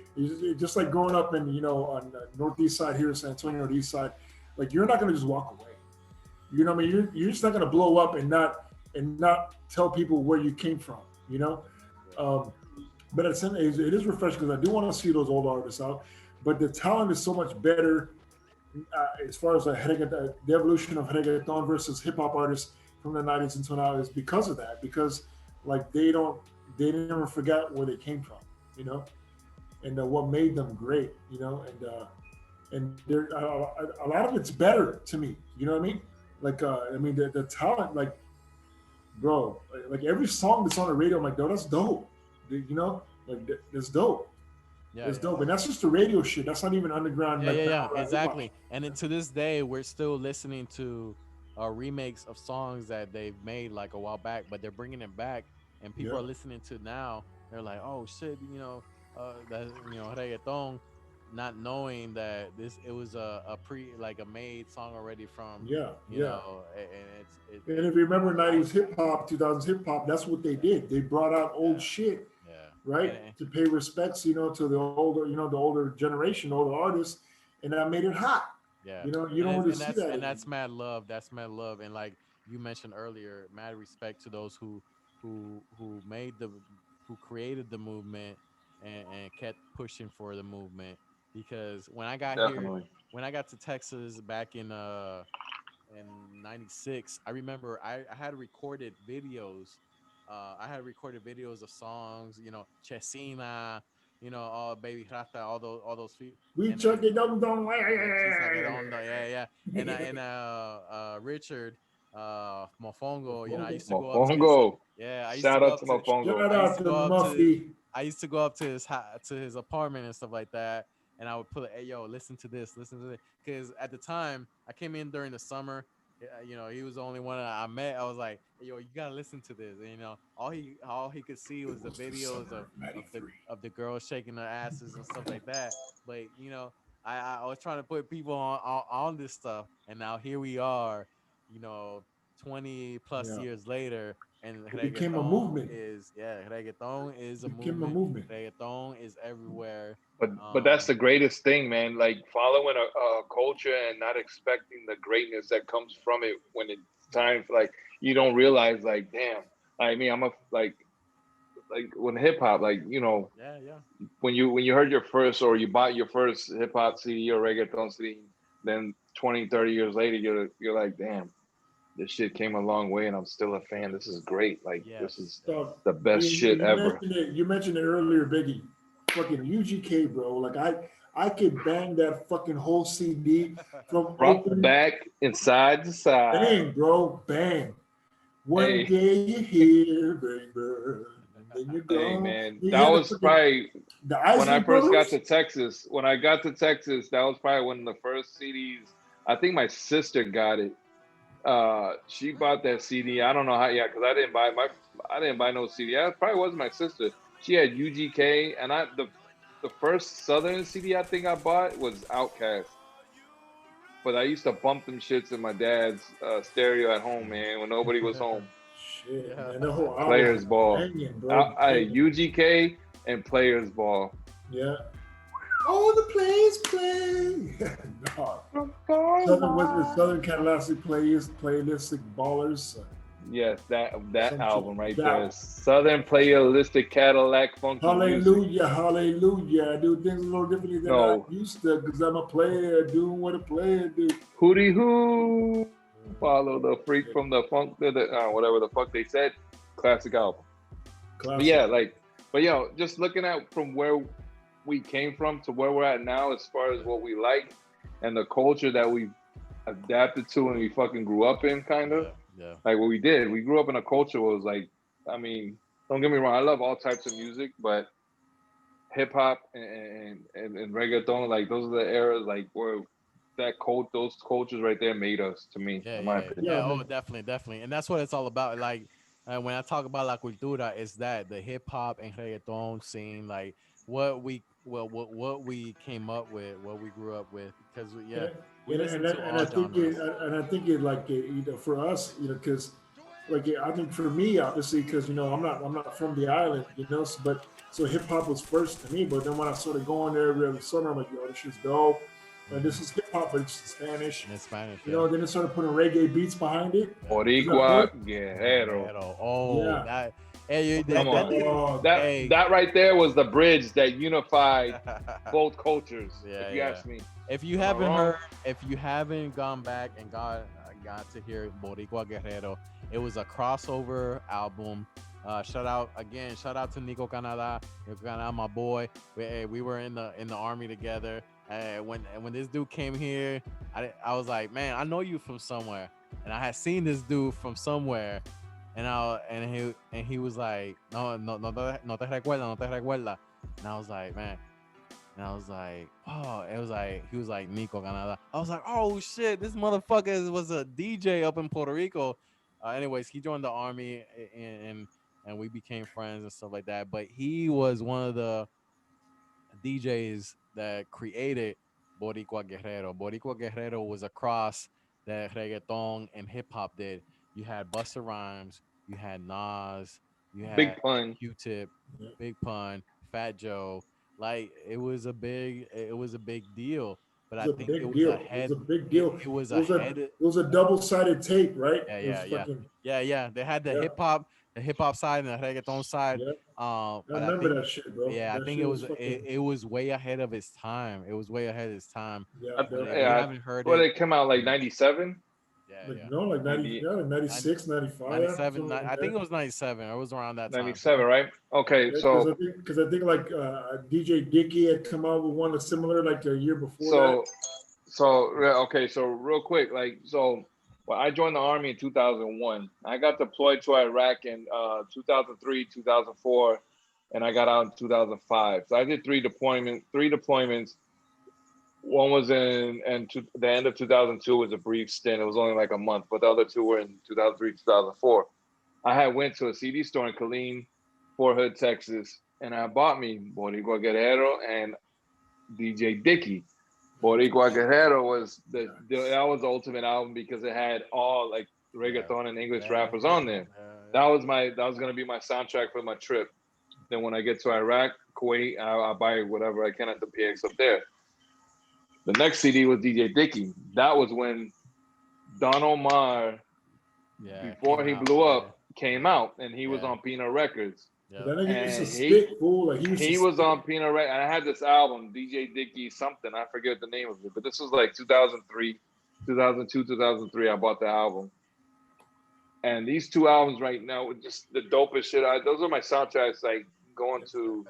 just like growing up in on the northeast side here in San Antonio, northeast side, like you're not going to just walk away. You know what I mean? You're just not going to blow up and not tell people where you came from. But at the same time, it is refreshing because I do want to see those old artists out. But the talent is so much better as far as the evolution of reggaeton versus hip hop artists from the 90s until now is because of that. Because like they never forget where they came from, and what made them great, and there a lot of it's better to me. You know what I mean? Like I mean the talent, like bro, like every song that's on the radio, I'm like, that's dope. Like that's dope. Yeah, it's dope, and that's just the radio shit. That's not even underground. Exactly. And then to this day, we're still listening to remakes of songs that they've made like a while back, but they're bringing it back, and people are listening to now. They're like, oh shit, that reggaeton, not knowing that it was a made song already from and if you remember 90s hip hop, 2000s hip hop, that's what they did. They brought out old shit. Right, to pay respects, to the older generation, older artists, and that made it hot. Yeah, you don't really see that. And that's mad love. That's mad love. And like you mentioned earlier, mad respect to those who created the movement and kept pushing for the movement. Because when I got when I got to Texas back in '96, I remember I had recorded videos. I had recorded videos of songs, Chesina, all Baby Rasta, all those feet. We chuck it dum dum. Yeah. And Richard, Mofongo, I used to go up to shout out to Mofongo. I used to go up to his apartment and stuff like that, and I would put, hey yo, listen to this, because at the time I came in during the summer. He was the only one I met. I was like, hey, yo, you gotta listen to this. And, all he could see was the videos of the girls shaking their asses and stuff like that. But I was trying to put people on this stuff, and now here we are, 20 plus years later, and it became a movement. Reggaeton is a movement. Reggaeton is everywhere. But that's the greatest thing, man. Like following a culture and not expecting the greatness that comes from it when it's time for, like, you don't realize, like, damn. I mean, I'm like when hip hop, like, when you heard your first, or you bought your first hip hop CD or reggaeton CD, then 20, 30 years later, you're like, damn, this shit came a long way, and I'm still a fan. This is great. Like, this is the best shit ever. You mentioned it earlier, Biggie. Fucking UGK, bro. Like I could bang that fucking whole CD from front, back, inside to side. Bang, bro, bang. One day you're here, bang, bang. Then you go. Hey man, You that had was probably the when I Isley first got Brothers? to Texas. When I got to Texas, that was probably one of the first CDs. I think my sister got it. She bought that CD. I don't know how. Yeah, because I didn't buy no CD. That probably was my sister. She had UGK, and the first Southern CD I think I bought was Outkast. But I used to bump them shits in my dad's stereo at home, man, when nobody was home. Shit, man, the whole album Players was Ball. banging, bro. UGK and Players Ball. Yeah. All the players play. No. Southern was Southern Cadillac playlistic ballers. Yes, that Some album shit. right That there. one. Southern Playalistic Cadillac Funky Music. Hallelujah. I do things a little differently than I No. used to because I'm a player doing what a player do. Hootie hoo. Follow the freak from the funk, whatever the fuck they said. Classic album. Classic. But yeah, but yo, just looking at from where we came from to where we're at now, as far as what we like and the culture that we adapted to and we fucking grew up in, kind of. Yeah. Like what we did. We grew up in a culture where it was like, I mean, don't get me wrong, I love all types of music, but hip hop and reggaeton, like those are the eras like where those cultures right there made us, to me, in my opinion. Yeah. Oh, definitely. And that's what it's all about. Like when I talk about la cultura, it's that the hip hop and reggaeton scene, like what we came up with, what we grew up with, because we listen to all genres. I think it like for us, because like I think for me, obviously, because I'm not from the island, but so hip hop was first to me. But then when I started going there every summer, I'm like, yo, this shit's dope. And this is hip hop, but it's Spanish. And it's Spanish, Then it started putting reggae beats behind it. Boricua Guerrero. Oh, Yeah. that. Hey, Come on. That right there was the bridge that unified both cultures. If you ask me. If you haven't gone back and got to hear Boricua Guerrero, it was a crossover album. Shout out to Nico Canada, my boy. We were in the army together. When this dude came here, I was like, man, I know you from somewhere, and I had seen this dude from somewhere, and he was like, no te recuerda, and I was like, man. And I was like, oh, he was like Nico Canada. I was like, oh shit, this motherfucker was a DJ up in Puerto Rico. Anyways, he joined the army and we became friends and stuff like that. But he was one of the DJs that created Boricua Guerrero. Boricua Guerrero was a cross that reggaeton and hip hop did. You had Busta Rhymes, you had Nas, you had Big Pun, Q-Tip, Big Pun, Fat Joe. Like it was a big deal. But I think it was ahead. It was a big deal. It was ahead. It was a double-sided tape, right? Yeah. They had the hip hop side and the reggaeton side. Yeah. I remember that shit, bro. Yeah, that I think it was way ahead of its time. It was way ahead of its time. Yeah, if you haven't heard it. It came out like 97. No, like 96, 95. 97. I think it was 97. It was around that time. 97, right? Okay, so because I think like DJ Dicky had come out with one similar like a year before. So real quick, I joined the army in 2001. I got deployed to Iraq in 2003, 2004, and I got out in 2005. So I did three deployments. One was in the end of 2002 was a brief stint. It was only like a month, but the other two were in 2003, 2004. I had went to a CD store in Killeen, Fort Hood, Texas, and I bought me Boricua Guerrero and DJ Dicky. Boricua Guerrero was that was the ultimate album because it had all like reggaeton and English rappers on there. That was gonna be my soundtrack for my trip. Then when I get to Iraq, Kuwait, I'll buy whatever I can at the PX up there. The next CD was DJ Dicky. That was when Don Omar, before he blew up, came out, and he was on Pino Records. Yeah. He was on Pino Records. And I had this album, DJ Dicky something. I forget the name of it, but this was like 2003, 2002, 2003. I bought the album. And these two albums right now were just the dopest shit. Those are my soundtracks, like going to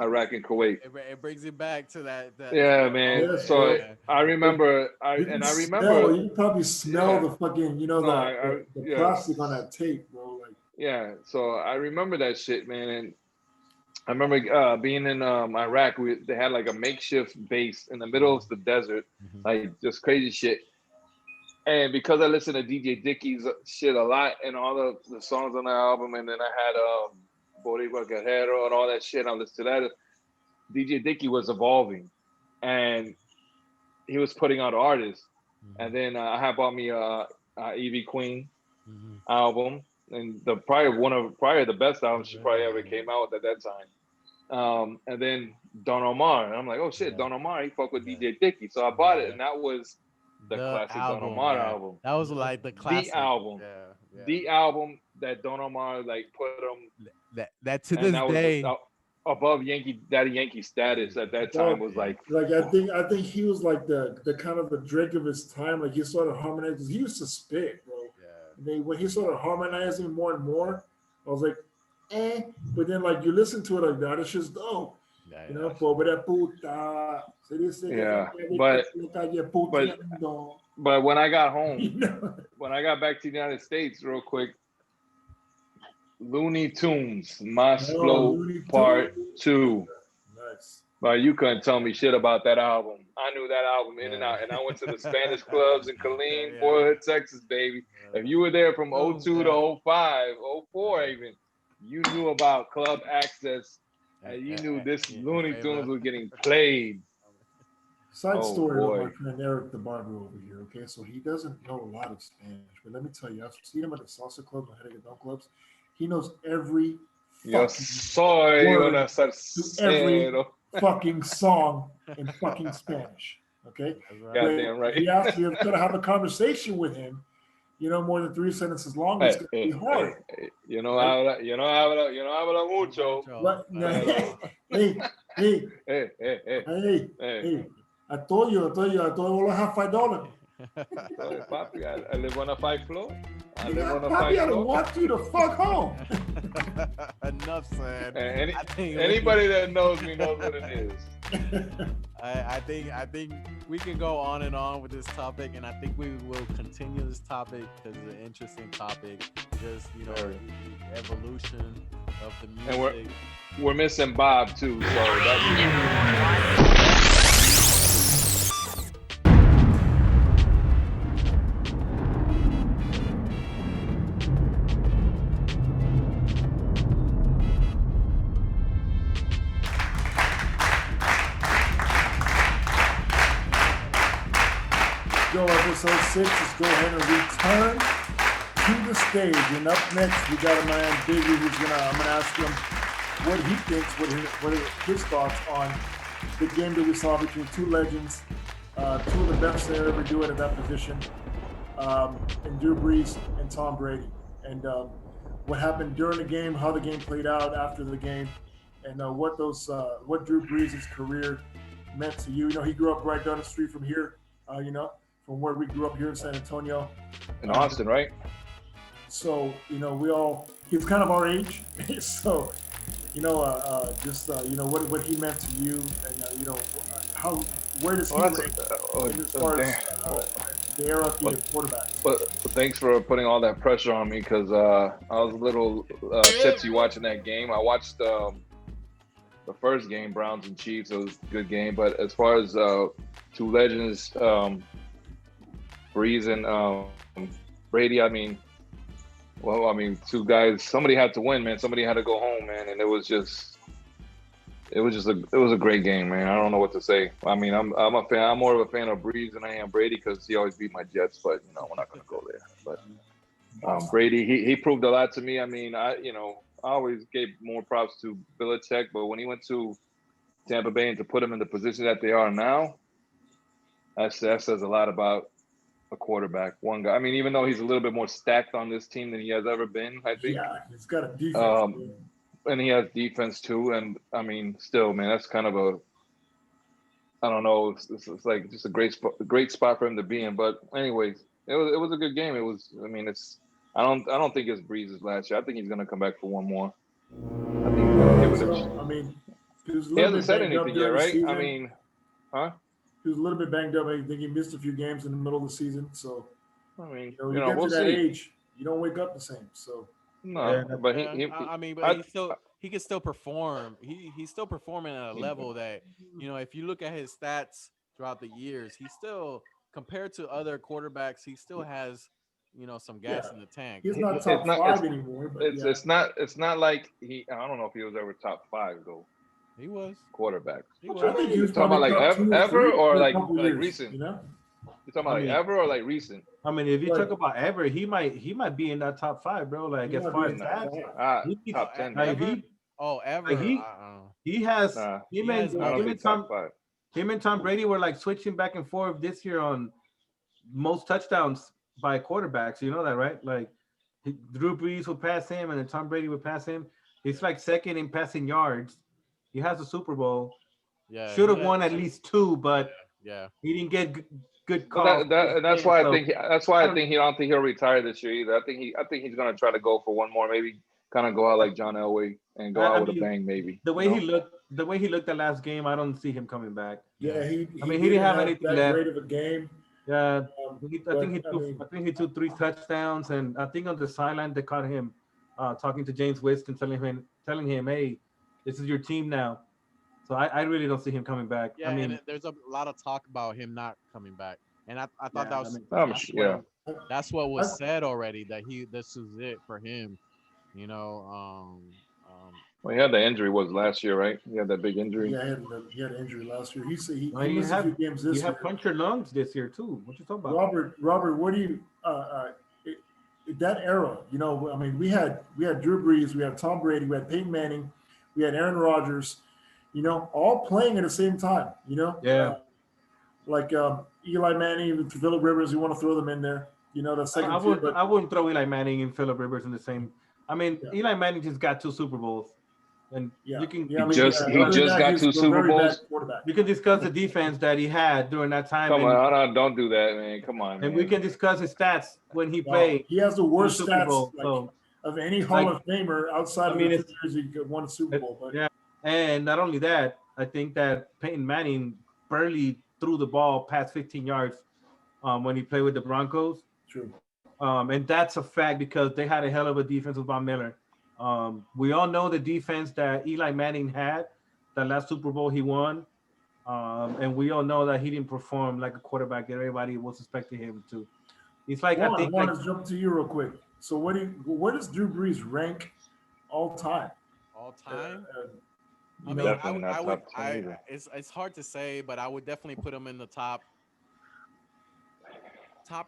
Iraq and Kuwait. It brings it back to that. Yeah, man. Yeah, so I remember. You can probably smell the fucking, the plastic on that tape, bro. Like. Yeah, so I remember that shit, man. And I remember being in Iraq. They had like a makeshift base in the middle of the desert, like just crazy shit. And because I listened to DJ Dickey's shit a lot and all the songs on the album, and then I had Boricua Guerrero and all that shit, I listened to that. DJ Dickey was evolving, and he was putting out artists. And then I had bought me Evie Queen album, and probably the best albums she probably ever came out at that time. And then Don Omar, and I'm like, oh shit, Don Omar, he fucked with DJ Dickey, so I bought it, and that was the classic album, Don Omar album. That was like the classic album. The album that Don Omar like put him that to this day above Daddy Yankee status at that time was like I think he was like the kind of the Drake of his time. Like he started harmonizing. He used to spit, bro. When he started harmonizing more and more, I was like, but then like you listen to it like that, it's just dope. You know, pobre puta. But when I got home, when I got back to the United States, real quick, Looney Tunes, Maslow Part 2. Nice. But you couldn't tell me shit about that album. I knew that album in and out, and I went to the Spanish clubs in Killeen, Fort Hood, Texas, baby. If you were there from 02 to 05, 04 even, you knew about Club Access, and you knew this Looney Tunes was getting played. Side story of my friend Eric the barber over here. Okay, so he doesn't know a lot of Spanish, but let me tell you, I've seen him at the salsa club and Headache clubs. He knows every fucking song in fucking Spanish. Okay, goddamn right. He asked me if I'm gonna have a conversation with him. You know, more than 3 sentences long. It's gonna be hard. You know, habla mucho. Hey. I told you, all I have $5. Papi, I live on a 5th floor. I don't want you to fuck home. Enough said. Anybody that knows me knows what it is. I think we can go on and on with this topic, and I think we will continue this topic because it's an interesting topic. Just the evolution of the music. And we're missing Bob too, so that's. Episode 6, let's go ahead and return to the stage. And up next, we got a man, Biggie, I'm gonna ask him what he thinks, what are his thoughts on the game that we saw between two legends, two of the best they ever do it at that position, and Drew Brees and Tom Brady. And what happened during the game, how the game played out after the game, and what Drew Brees' career meant to you. He grew up right down the street from here, from where we grew up here in San Antonio. In Austin, right? So, he was kind of our age. So, what he meant to you, and, where does he rank as far as the era of being a quarterback? But thanks for putting all that pressure on me, because I was a little tipsy watching that game. I watched the first game, Browns and Chiefs. It was a good game. But as far as two legends, Brees and Brady, two guys. Somebody had to win, man. Somebody had to go home, man. And it was a great game, man. I don't know what to say. I'm a fan. I'm more of a fan of Brees than I am Brady, because he always beat my Jets. But we're not gonna go there. But Brady, he proved a lot to me. I always gave more props to Belichick, but when he went to Tampa Bay and to put him in the position that they are now, that says a lot about a quarterback. One guy. Even though he's a little bit more stacked on this team than he has ever been, I think. Yeah, he's got a defense. And he has defense too. And still, man, that's kind of I don't know. It's like just a great spot for him to be in. But anyways, it was a good game. It was. I don't think it's Brees' last year. I think he's gonna come back for one more. I think he's gonna give it a. He hasn't said anything yet, right? Huh? He was a little bit banged up. I think he missed a few games in the middle of the season. So, you get we'll to that see. age, you don't wake up the same. So, no, but he can still perform. He's still performing at a level that, you know, if you look at his stats throughout the years, he still, compared to other quarterbacks, he still has, you know, some gas in the tank. He's not top It's not. five anymore, but It's not. It's not like he. I don't know if he was ever top 5 though. He was. Quarterbacks. He I was. think he was You talking probably about like top 2 or ever 3 or for a like couple years, recent? you know? You talking about like ever or like recent? I mean, if you Right. talk about ever, he might be in that top 5, bro. Like He as might far be as in top stats, 5. he- Top 10. like Ever? he Ever. like he has Nah, him He has and I don't him think and top Tom 5. him and Tom Brady were like switching back and forth this year on most touchdowns by quarterbacks. You know that, right? Like Drew Brees would pass him, and then Tom Brady would pass him. He's like second in passing yards. He has a Super Bowl. Yeah. Should have won at least 2, but Yeah. he didn't get good But calls. that's why So, I think I don't think he'll retire this year either. I think he's gonna try to go for one more, maybe kind of go out like John Elway and go out with a bang, maybe. the way he looked the last game, I don't see him coming back. Yeah, he didn't have anything that left. great of a game. Yeah, But, I think he threw 3 touchdowns, and I think on the sideline they caught him talking to James Winston, telling him, "Hey, this is your team now." So I really don't see him coming back. Yeah, and there's a lot of talk about him not coming back, and I thought that was that's what was said already, that this is it for him, you know. Well, he had the injury was last year, right? He had that big injury. Yeah, he had an injury last year. He said he you missed a few games this year. You have punctured lungs this year too. What you talking about, Robert? What do you that era? You know, I mean, we had Drew Brees, we had Tom Brady, we had Peyton Manning, we had Aaron Rodgers. You know, all playing at the same time. You know, like Eli Manning, even Phillip Rivers. You want to throw them in there? You know, the second. I wouldn't throw Eli Manning and Phillip Rivers in the same. I mean, Eli Manning just got 2 Super Bowls, and you can he just got 2 Super Bowls. You can discuss the defense that he had during that time. Come on, don't do that, man. Come on. And man. we can discuss his stats when he played. He has the worst Super stats Bowl, of any Hall of Famer outside of the 2 years he won a Super Bowl. But yeah, and not only that, I think that Peyton Manning barely threw the ball past 15 yards when he played with the Broncos. True. And that's a fact because they had a hell of a defense with Von Miller. We all know the defense that Eli Manning had that last Super Bowl he won. And we all know that he didn't perform like a quarterback that everybody was expecting him to. It's like I want to jump to you real quick. So where does Drew Brees rank all time? All time? I mean, definitely not top 10 either. It's hard to say, but I would definitely put him in the top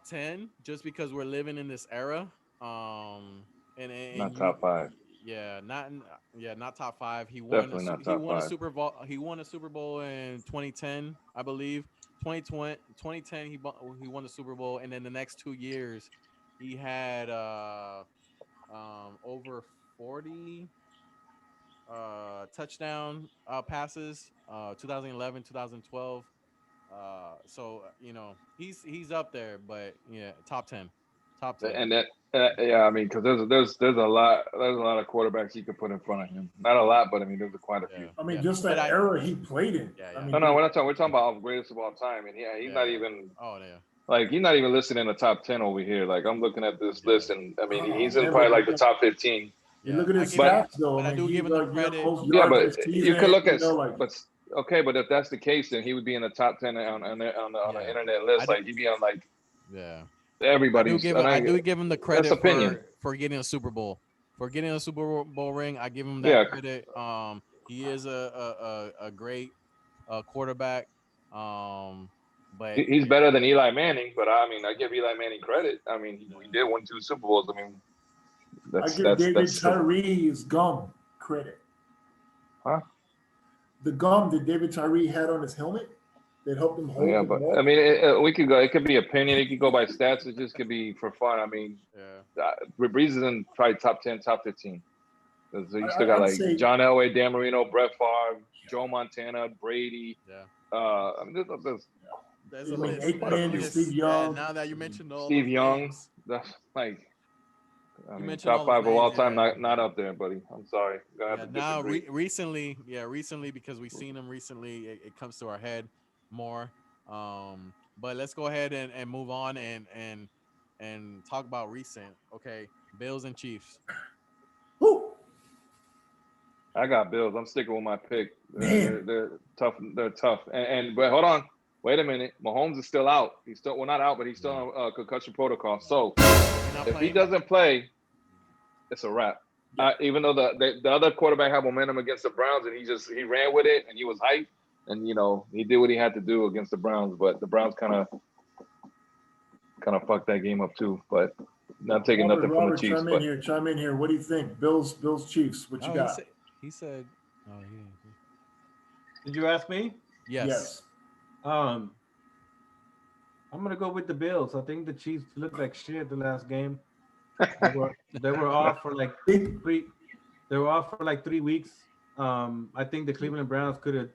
10 just because we're living in this era. And not top 5. Yeah, not top 5. He won a Super Bowl. He won a Super Bowl in 2010, I believe. 2010 he won the Super Bowl, and then the next 2 years he had over 40 touchdown passes, 2011, 2012. So you know he's up there, but yeah, top 10. And that I mean, because there's a lot of quarterbacks you could put in front of him. Not a lot, but I mean, there's quite a few. I mean, just that era he played in. Yeah. I mean, we're not talking. We're talking about greatest of all time, and he's not even. Oh yeah. Like he's not even listed in the top 10 over here. Like I'm looking at this list, and I mean he's in probably like the top 15. You look at his stats though. But I do give him the credit. Yeah, but you could look at, but if that's the case, then he would be in the top 10 on the internet list. Like he'd be on like everybody. I do give him the credit opinion. for getting a Super Bowl. For getting a Super Bowl ring, I give him that credit. He is a great quarterback. But he's better than Eli Manning. But I mean, I give Eli Manning credit. I mean, he did win 2 Super Bowls. I mean, I give David Tyree's gum credit. Huh? The gum that David Tyree had on his helmet that helped him hold. Yeah, but I mean, we could go. It could be opinion. It could go by stats. It just could be for fun. I mean, Brees is in probably top 10, top 15. So you still got John Elway, Dan Marino, Brett Favre, Joe Montana, Brady. I mean, there's a list. Steve Young. Now that you mentioned all Steve Young, names. That's like. I mean, top 5 of all time, not up there, buddy. I'm sorry. Now, recently, because we've seen him recently, it comes to our head more. But let's go ahead and move on and talk about recent. Okay, Bills and Chiefs. Woo! I got Bills. I'm sticking with my pick. They're tough. They're tough. But hold on. Wait a minute. Mahomes is still out. He's still not out, but he's still on concussion protocol. So if he doesn't play, it's a wrap. Yeah. Even though the other quarterback had momentum against the Browns, and he ran with it, and he was hyped, and he did what he had to do against the Browns. But the Browns kind of fucked that game up too. But not taking nothing from the Chiefs. Chime in here. What do you think? Bills, Chiefs. What you got? He said. Oh, Did you ask me? Yes. I'm gonna go with the Bills. I think the Chiefs looked like shit the last game. They were off for like 3. They were off for like 3 weeks. I think the Cleveland Browns could have.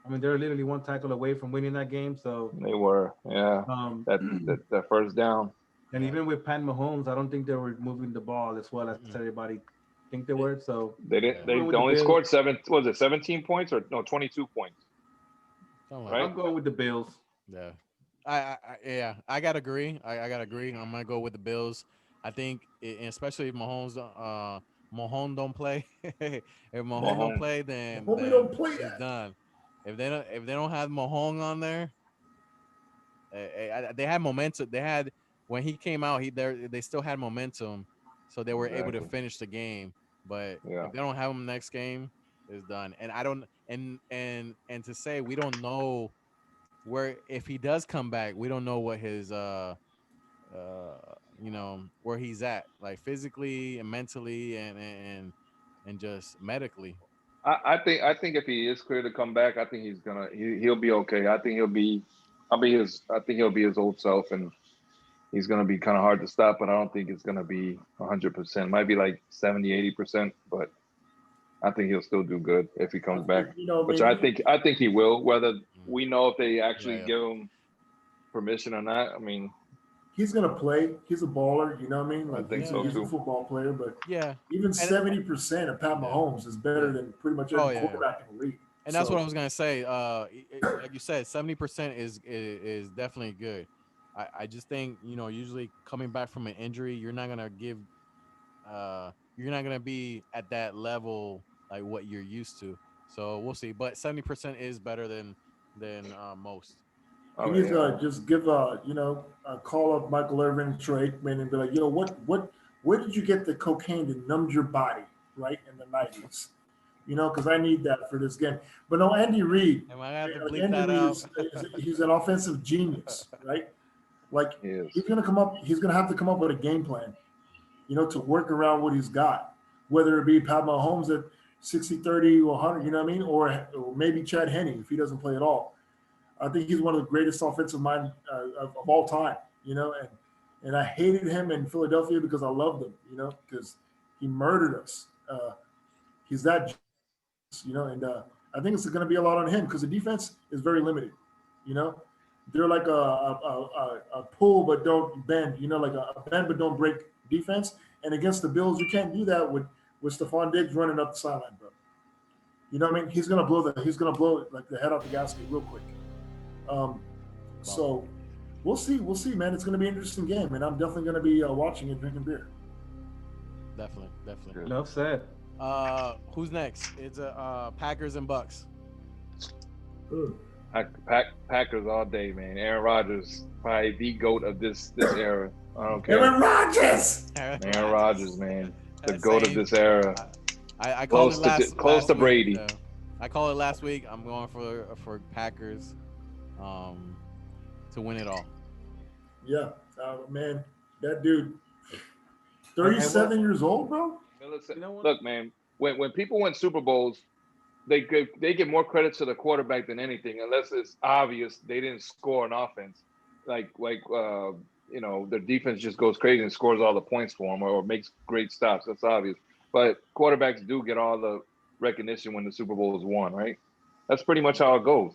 I mean, they're literally one tackle away from winning that game. So they were, yeah. That first down. And even with Pat Mahomes, I don't think they were moving the ball as well as everybody think they were. So they didn't. They only scored 17 points or no 22 points. Right? I'm going with the Bills. Yeah. I gotta agree. I gotta agree. I'm gonna go with the Bills. I think, especially if Mahomes don't play. If Mahomes don't play, then it's done. If they don't have Mahomes on there, they had momentum. They had when he came out. They still had momentum, so they were able to finish the game. But if they don't have him next game, it's done. And I don't. And to say we don't know where if he does come back, we don't know what his where he's at, like physically and mentally and just medically. I think if he is clear to come back, I think he'll be okay. I think he'll be his old self, and he's gonna be kind of hard to stop. But I don't think it's gonna be 100%. Might be like 70-80%, but I think he'll still do good if he comes back. Which I think he will. Whether we know if they actually give him permission or not, I mean. He's gonna play. He's a baller, you know what I mean? Like I think he's so a football player, but even 70% of Pat Mahomes is better than pretty much every quarterback in the league. And that's what I was gonna say. Like you said, 70% is definitely good. I just think usually coming back from an injury, you're not gonna be at that level like what you're used to. So we'll see. But 70% is better than most. You need to just give call up Michael Irvin and Troy Aikman and be like, where did you get the cocaine that numbed your body, right, in the 90s? Because I need that for this game. But no, Andy Reid. Am I have to bleep that out? He's an offensive genius, right? Like he's gonna have to come up with a game plan, to work around what he's got, whether it be Pat Mahomes at 60, 30, or 100, you know what I mean, or maybe Chad Henne if he doesn't play at all. I think he's one of the greatest offensive minds of all time, and I hated him in Philadelphia because I loved him, because he murdered us. He's that, and I think it's going to be a lot on him because the defense is very limited. They're like a pull but don't bend, like a bend but don't break defense. And against the Bills, you can't do that with Stephon Diggs running up the sideline, bro. You know what I mean? He's gonna blow like the head off the gasket real quick. So we'll see, man. It's going to be an interesting game, and I'm definitely going to be watching it, drinking beer. Definitely. Enough said. Who's next? It's Packers and Bucks. Packers all day, man. Aaron Rodgers, probably the GOAT of this era. I don't care. Aaron Rodgers, man. The GOAT of this era. I called it close to Brady. I called it last week. I'm going for Packers. To win it all. Yeah, man, that dude, 37 years old, bro. Look, man, when people win Super Bowls, they give more credit to the quarterback than anything, unless it's obvious they didn't score an offense. Like their defense just goes crazy and scores all the points for them or makes great stops. That's obvious. But quarterbacks do get all the recognition when the Super Bowl is won, right? That's pretty much how it goes.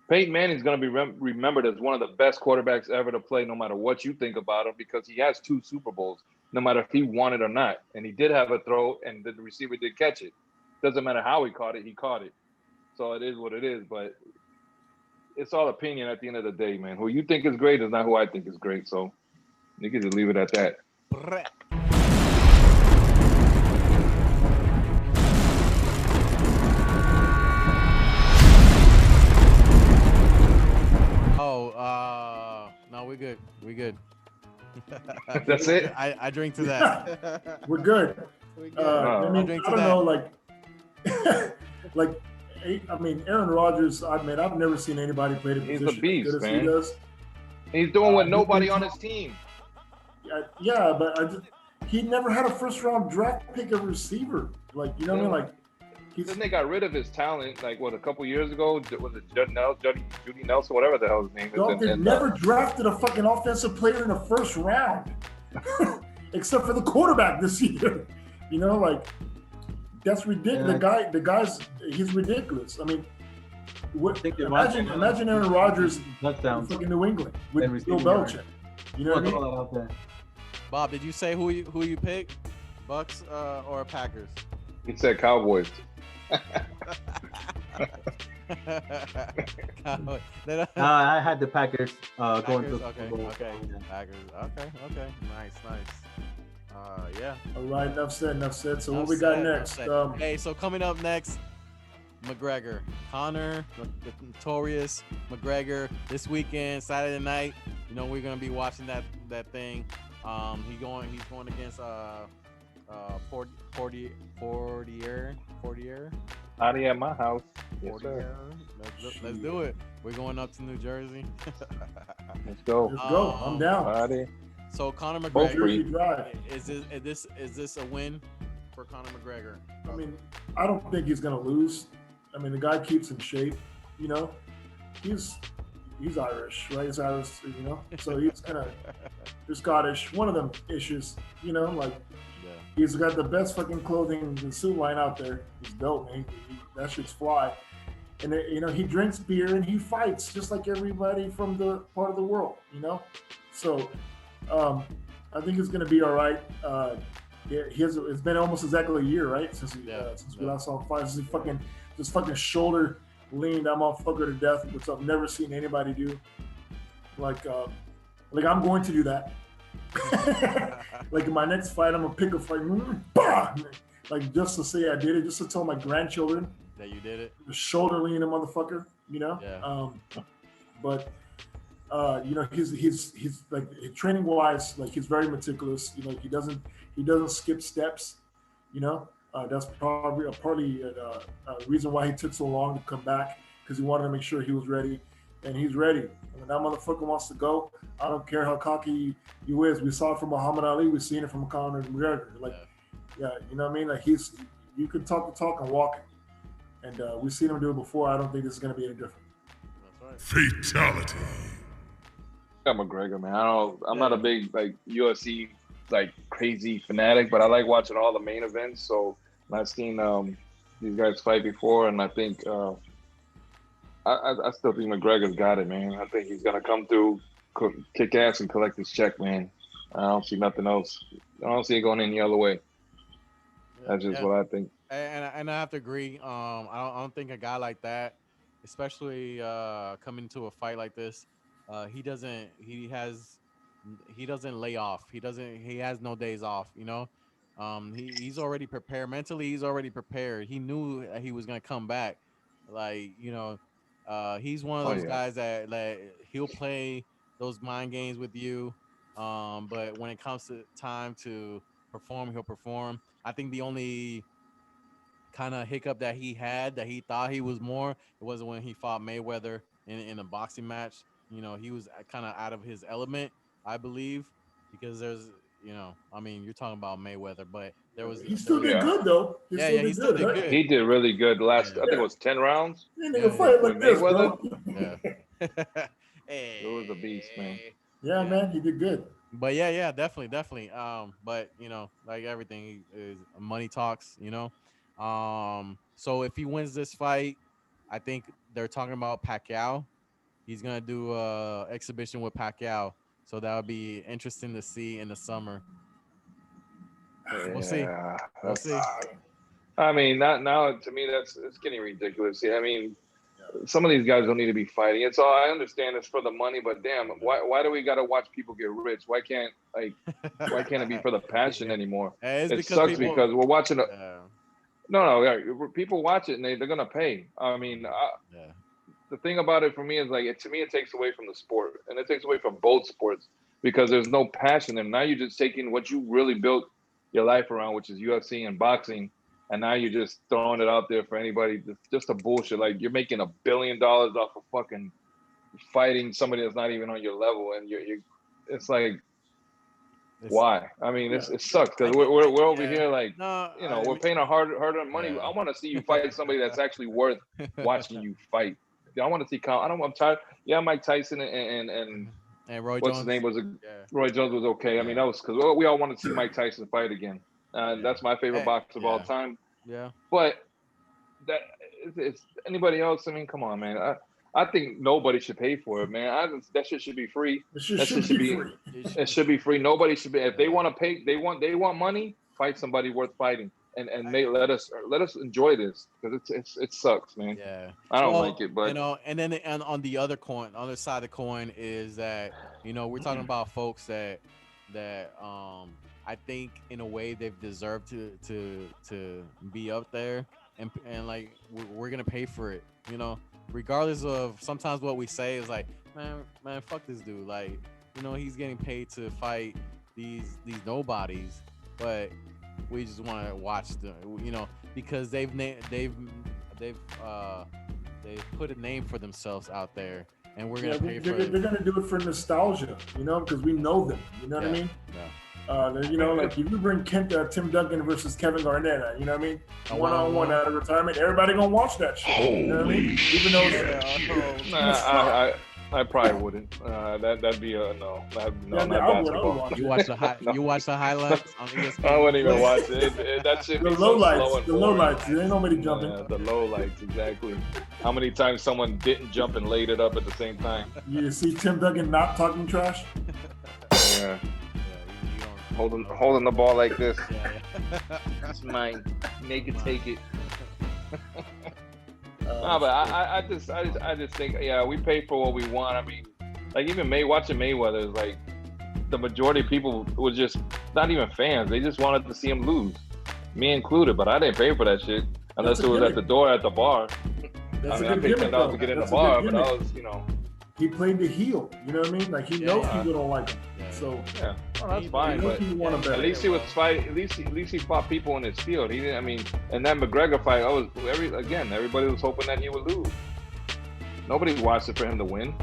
Peyton Manning's going to be remembered as one of the best quarterbacks ever to play, no matter what you think about him, because he has 2 Super Bowls, no matter if he won it or not. And he did have a throw, and the receiver did catch it. Doesn't matter how he caught it. So it is what it is, but it's all opinion at the end of the day, man. Who you think is great is not who I think is great. So you can just leave it at that. That's it. I drink to that. We're good. We good. I mean, drink I to don't that. know, like, I mean, Aaron Rodgers. I mean, I've never seen anybody play the He's a position beast, as good as he man. does. He's doing with nobody on his team. Yeah, but he never had a first-round draft pick of receiver. Like, you know what I mean? Like, then they got rid of his talent. Like, what, a couple years ago? Was it Judy Nelson, whatever the hell his name is? Dog, they never drafted a fucking offensive player in the first round, except for the quarterback this year. You know, like, that's ridiculous. The guy's he's ridiculous. I mean, imagine Aaron Rodgers in fucking New England with Bill Belichick. You know what I mean? Out there. Bob, did you say who you pick? Bucks or Packers? He said Cowboys. I had the Packers going to. Okay. Packers. Okay. Nice. Yeah. All right, enough said. So what we got next? Hey, so coming up next, McGregor, Conor, the notorious McGregor. This weekend, Saturday night. You know we're gonna be watching that thing. He's going against Portier. Party at my house. Yes, sir. Let's do it. We're going up to New Jersey. Let's go. Let's go. I'm down. Party. So Conor Both McGregor, is this a win for Conor McGregor? I mean, I don't think he's gonna lose. I mean, the guy keeps in shape. You know, he's Irish, right? He's Irish, you know. So he's kind of Scottish. One of them issues, you know, like. Yeah. He's got the best fucking clothing and suit line out there. He's dope, man. That shit's fly. And, you know, he drinks beer and he fights just like everybody from the part of the world, you know? So I think it's going to be all right. It's been almost exactly a year, right? Since we last saw him fight. Since he just fucking shoulder leaned that motherfucker to death, which I've never seen anybody do. Like I'm going to do that. Like in my next fight, I'm gonna pick a fight, like just to say I did it, just to tell my grandchildren that you did it. The shoulder leaning motherfucker, you know. Yeah. But you know, he's like training wise, like he's very meticulous. You know, he doesn't skip steps. You know, that's probably a reason why he took so long to come back, because he wanted to make sure he was ready. And he's ready. When that motherfucker wants to go, I don't care how cocky you is. We saw it from Muhammad Ali. We've seen it from Conor McGregor. Like, yeah, you know what I mean? Like you can talk the talk and walk it. And we've seen him do it before. I don't think this is going to be any different. That's right. Fatality. I'm McGregor, man. I'm not a big like UFC like crazy fanatic, but I like watching all the main events. So I've seen these guys fight before, and I think. I still think McGregor's got it, man. I think he's gonna come through, kick ass, and collect his check, man. I don't see nothing else. I don't see it going any other way. That's just what I think. And I have to agree. I don't think a guy like that, especially coming to a fight like this, he doesn't lay off. He has no days off. You know, he's already prepared mentally. He's already prepared. He knew that he was gonna come back. Like, you know. He's one of those guys that he'll play those mind games with you, but when it comes to time to perform, he'll perform. I think the only kind of hiccup that he had, that he thought he was more, it was when he fought Mayweather in a boxing match. You know, he was kind of out of his element, I believe, because there's, you know, I mean, you're talking about Mayweather, but he still did good though. He still did good. He did really good. The last, I think it was 10 rounds. He didn't fight like this, bro. It was a beast, man. Yeah, man, he did good. But yeah, definitely. But you know, like everything is money talks, you know. So if he wins this fight, I think they're talking about Pacquiao. He's gonna do a exhibition with Pacquiao, so that would be interesting to see in the summer. We'll see. I mean, not now. To me, it's getting ridiculous. Yeah, I mean, some of these guys don't need to be fighting. It's all I understand. It's for the money, but damn, why do we got to watch people get rich? Why can't it be for the passion anymore? It sucks because we're watching. People watch it and they're gonna pay. I mean, the thing about it for me is like, to me, it takes away from the sport, and it takes away from both sports. because there's no passion. And now you're just taking what you really built your life around, which is UFC and boxing, and now you're just throwing it out there for anybody. Just a bullshit. Like you're making $1 billion off of fucking fighting somebody that's not even on your level, and you're it's like, why? I mean, it sucks because we're over here like, we're paying our hard-earned money. Yeah. I want to see you fight somebody that's actually worth watching you fight. I want to see. I'm tired. Yeah, Mike Tyson and Roy what's Jones. his name was Roy Jones was okay. I mean, that was because we all want to see Mike Tyson fight again. That's my favorite boxer of all time. Yeah. But it's anybody else. I mean, come on, man. I think nobody should pay for it, man. That shit should be free. That shit should be free. It should be free. Nobody should be. If they want to pay, they want money. Fight somebody worth fighting, and let us enjoy this because it sucks, man. Yeah, I don't like it, but and then on the other side of the coin is that we're talking about folks that I think in a way they've deserved to be up there, and like we're gonna pay for it, regardless of sometimes what we say is like, man, fuck this dude, like he's getting paid to fight these nobodies, but we just want to watch them, because they've put a name for themselves out there, and we're gonna pay for it. They're gonna do it for nostalgia, because we know them. You know what I mean? Yeah. Like if you bring Tim Duncan versus Kevin Garnett, you know what I mean? One-on-one out of retirement, everybody gonna watch that shit. You know what I mean? Even though I probably wouldn't. That'd be a no. I would. You watch the highlights on ESPN. I wouldn't even watch it. That shit. The low lights. There ain't nobody jumping. Yeah, the low lights, exactly. How many times someone didn't jump and laid it up at the same time? You see Tim Duncan not talking trash? Yeah. Holding the ball like this. Yeah. That's mine. Make it, take it. No, but I just think, we pay for what we want. I mean, like even watching Mayweather is like the majority of people were just not even fans. They just wanted to see him lose, me included. But I didn't pay for that shit unless it was at the door at the bar. I paid $10 to get in the bar, but I was, He played the heel. You know what I mean? Like he knows people don't like him. So that's fine. But at least he was fighting. At least he fought people in his field. He didn't. I mean, in that McGregor fight, everybody was hoping that he would lose. Nobody watched it for him to win.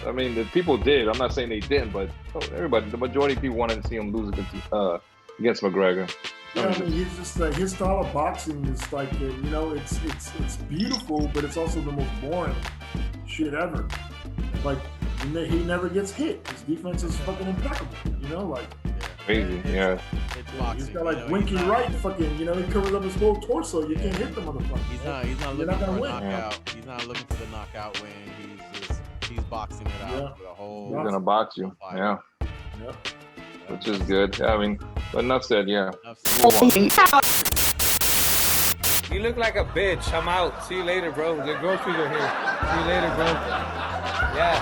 I mean, the people did. I'm not saying they didn't, but the majority of people wanted to see him lose against McGregor. Yeah, I mean, he's just like his style of boxing is like it's beautiful, but it's also the most boring shit ever. Like he never gets hit. His defense is fucking impeccable. Crazy. It's boxing. He's got like winky right, fucking. He covers up his whole torso. You can't hit the motherfucker. He's not looking for a knockout. He's not looking for the knockout win. He's boxing it out for the whole. He's gonna box you. Fight. Yeah. Yep. Which is good. I mean, but enough said. Yeah. You look like a bitch. I'm out. See you later, bro. The groceries are here. See you later, bro. Yeah.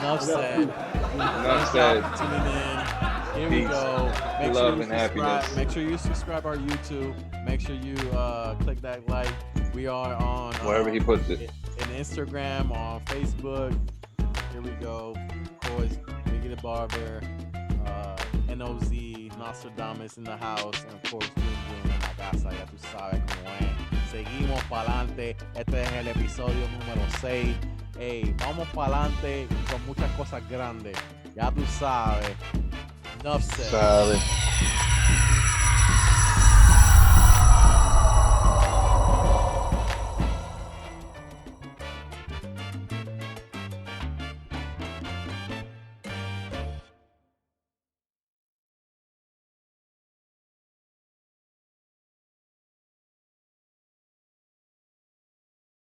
Enough said. Tuning in. Here we go. Make sure you subscribe our YouTube. Make sure you click that like. We are on wherever he puts it. In Instagram, on Facebook. Here we go. Of course, Biggie the Barber, NOZ, Nostradamus in the house, and of course, Jun en la casa. Ya tú sabes cómo es. Seguimos para adelante. Este es el episodio número 6. Hey, vamos para adelante con muchas cosas grandes. Ya tú sabes. Nuffsaid.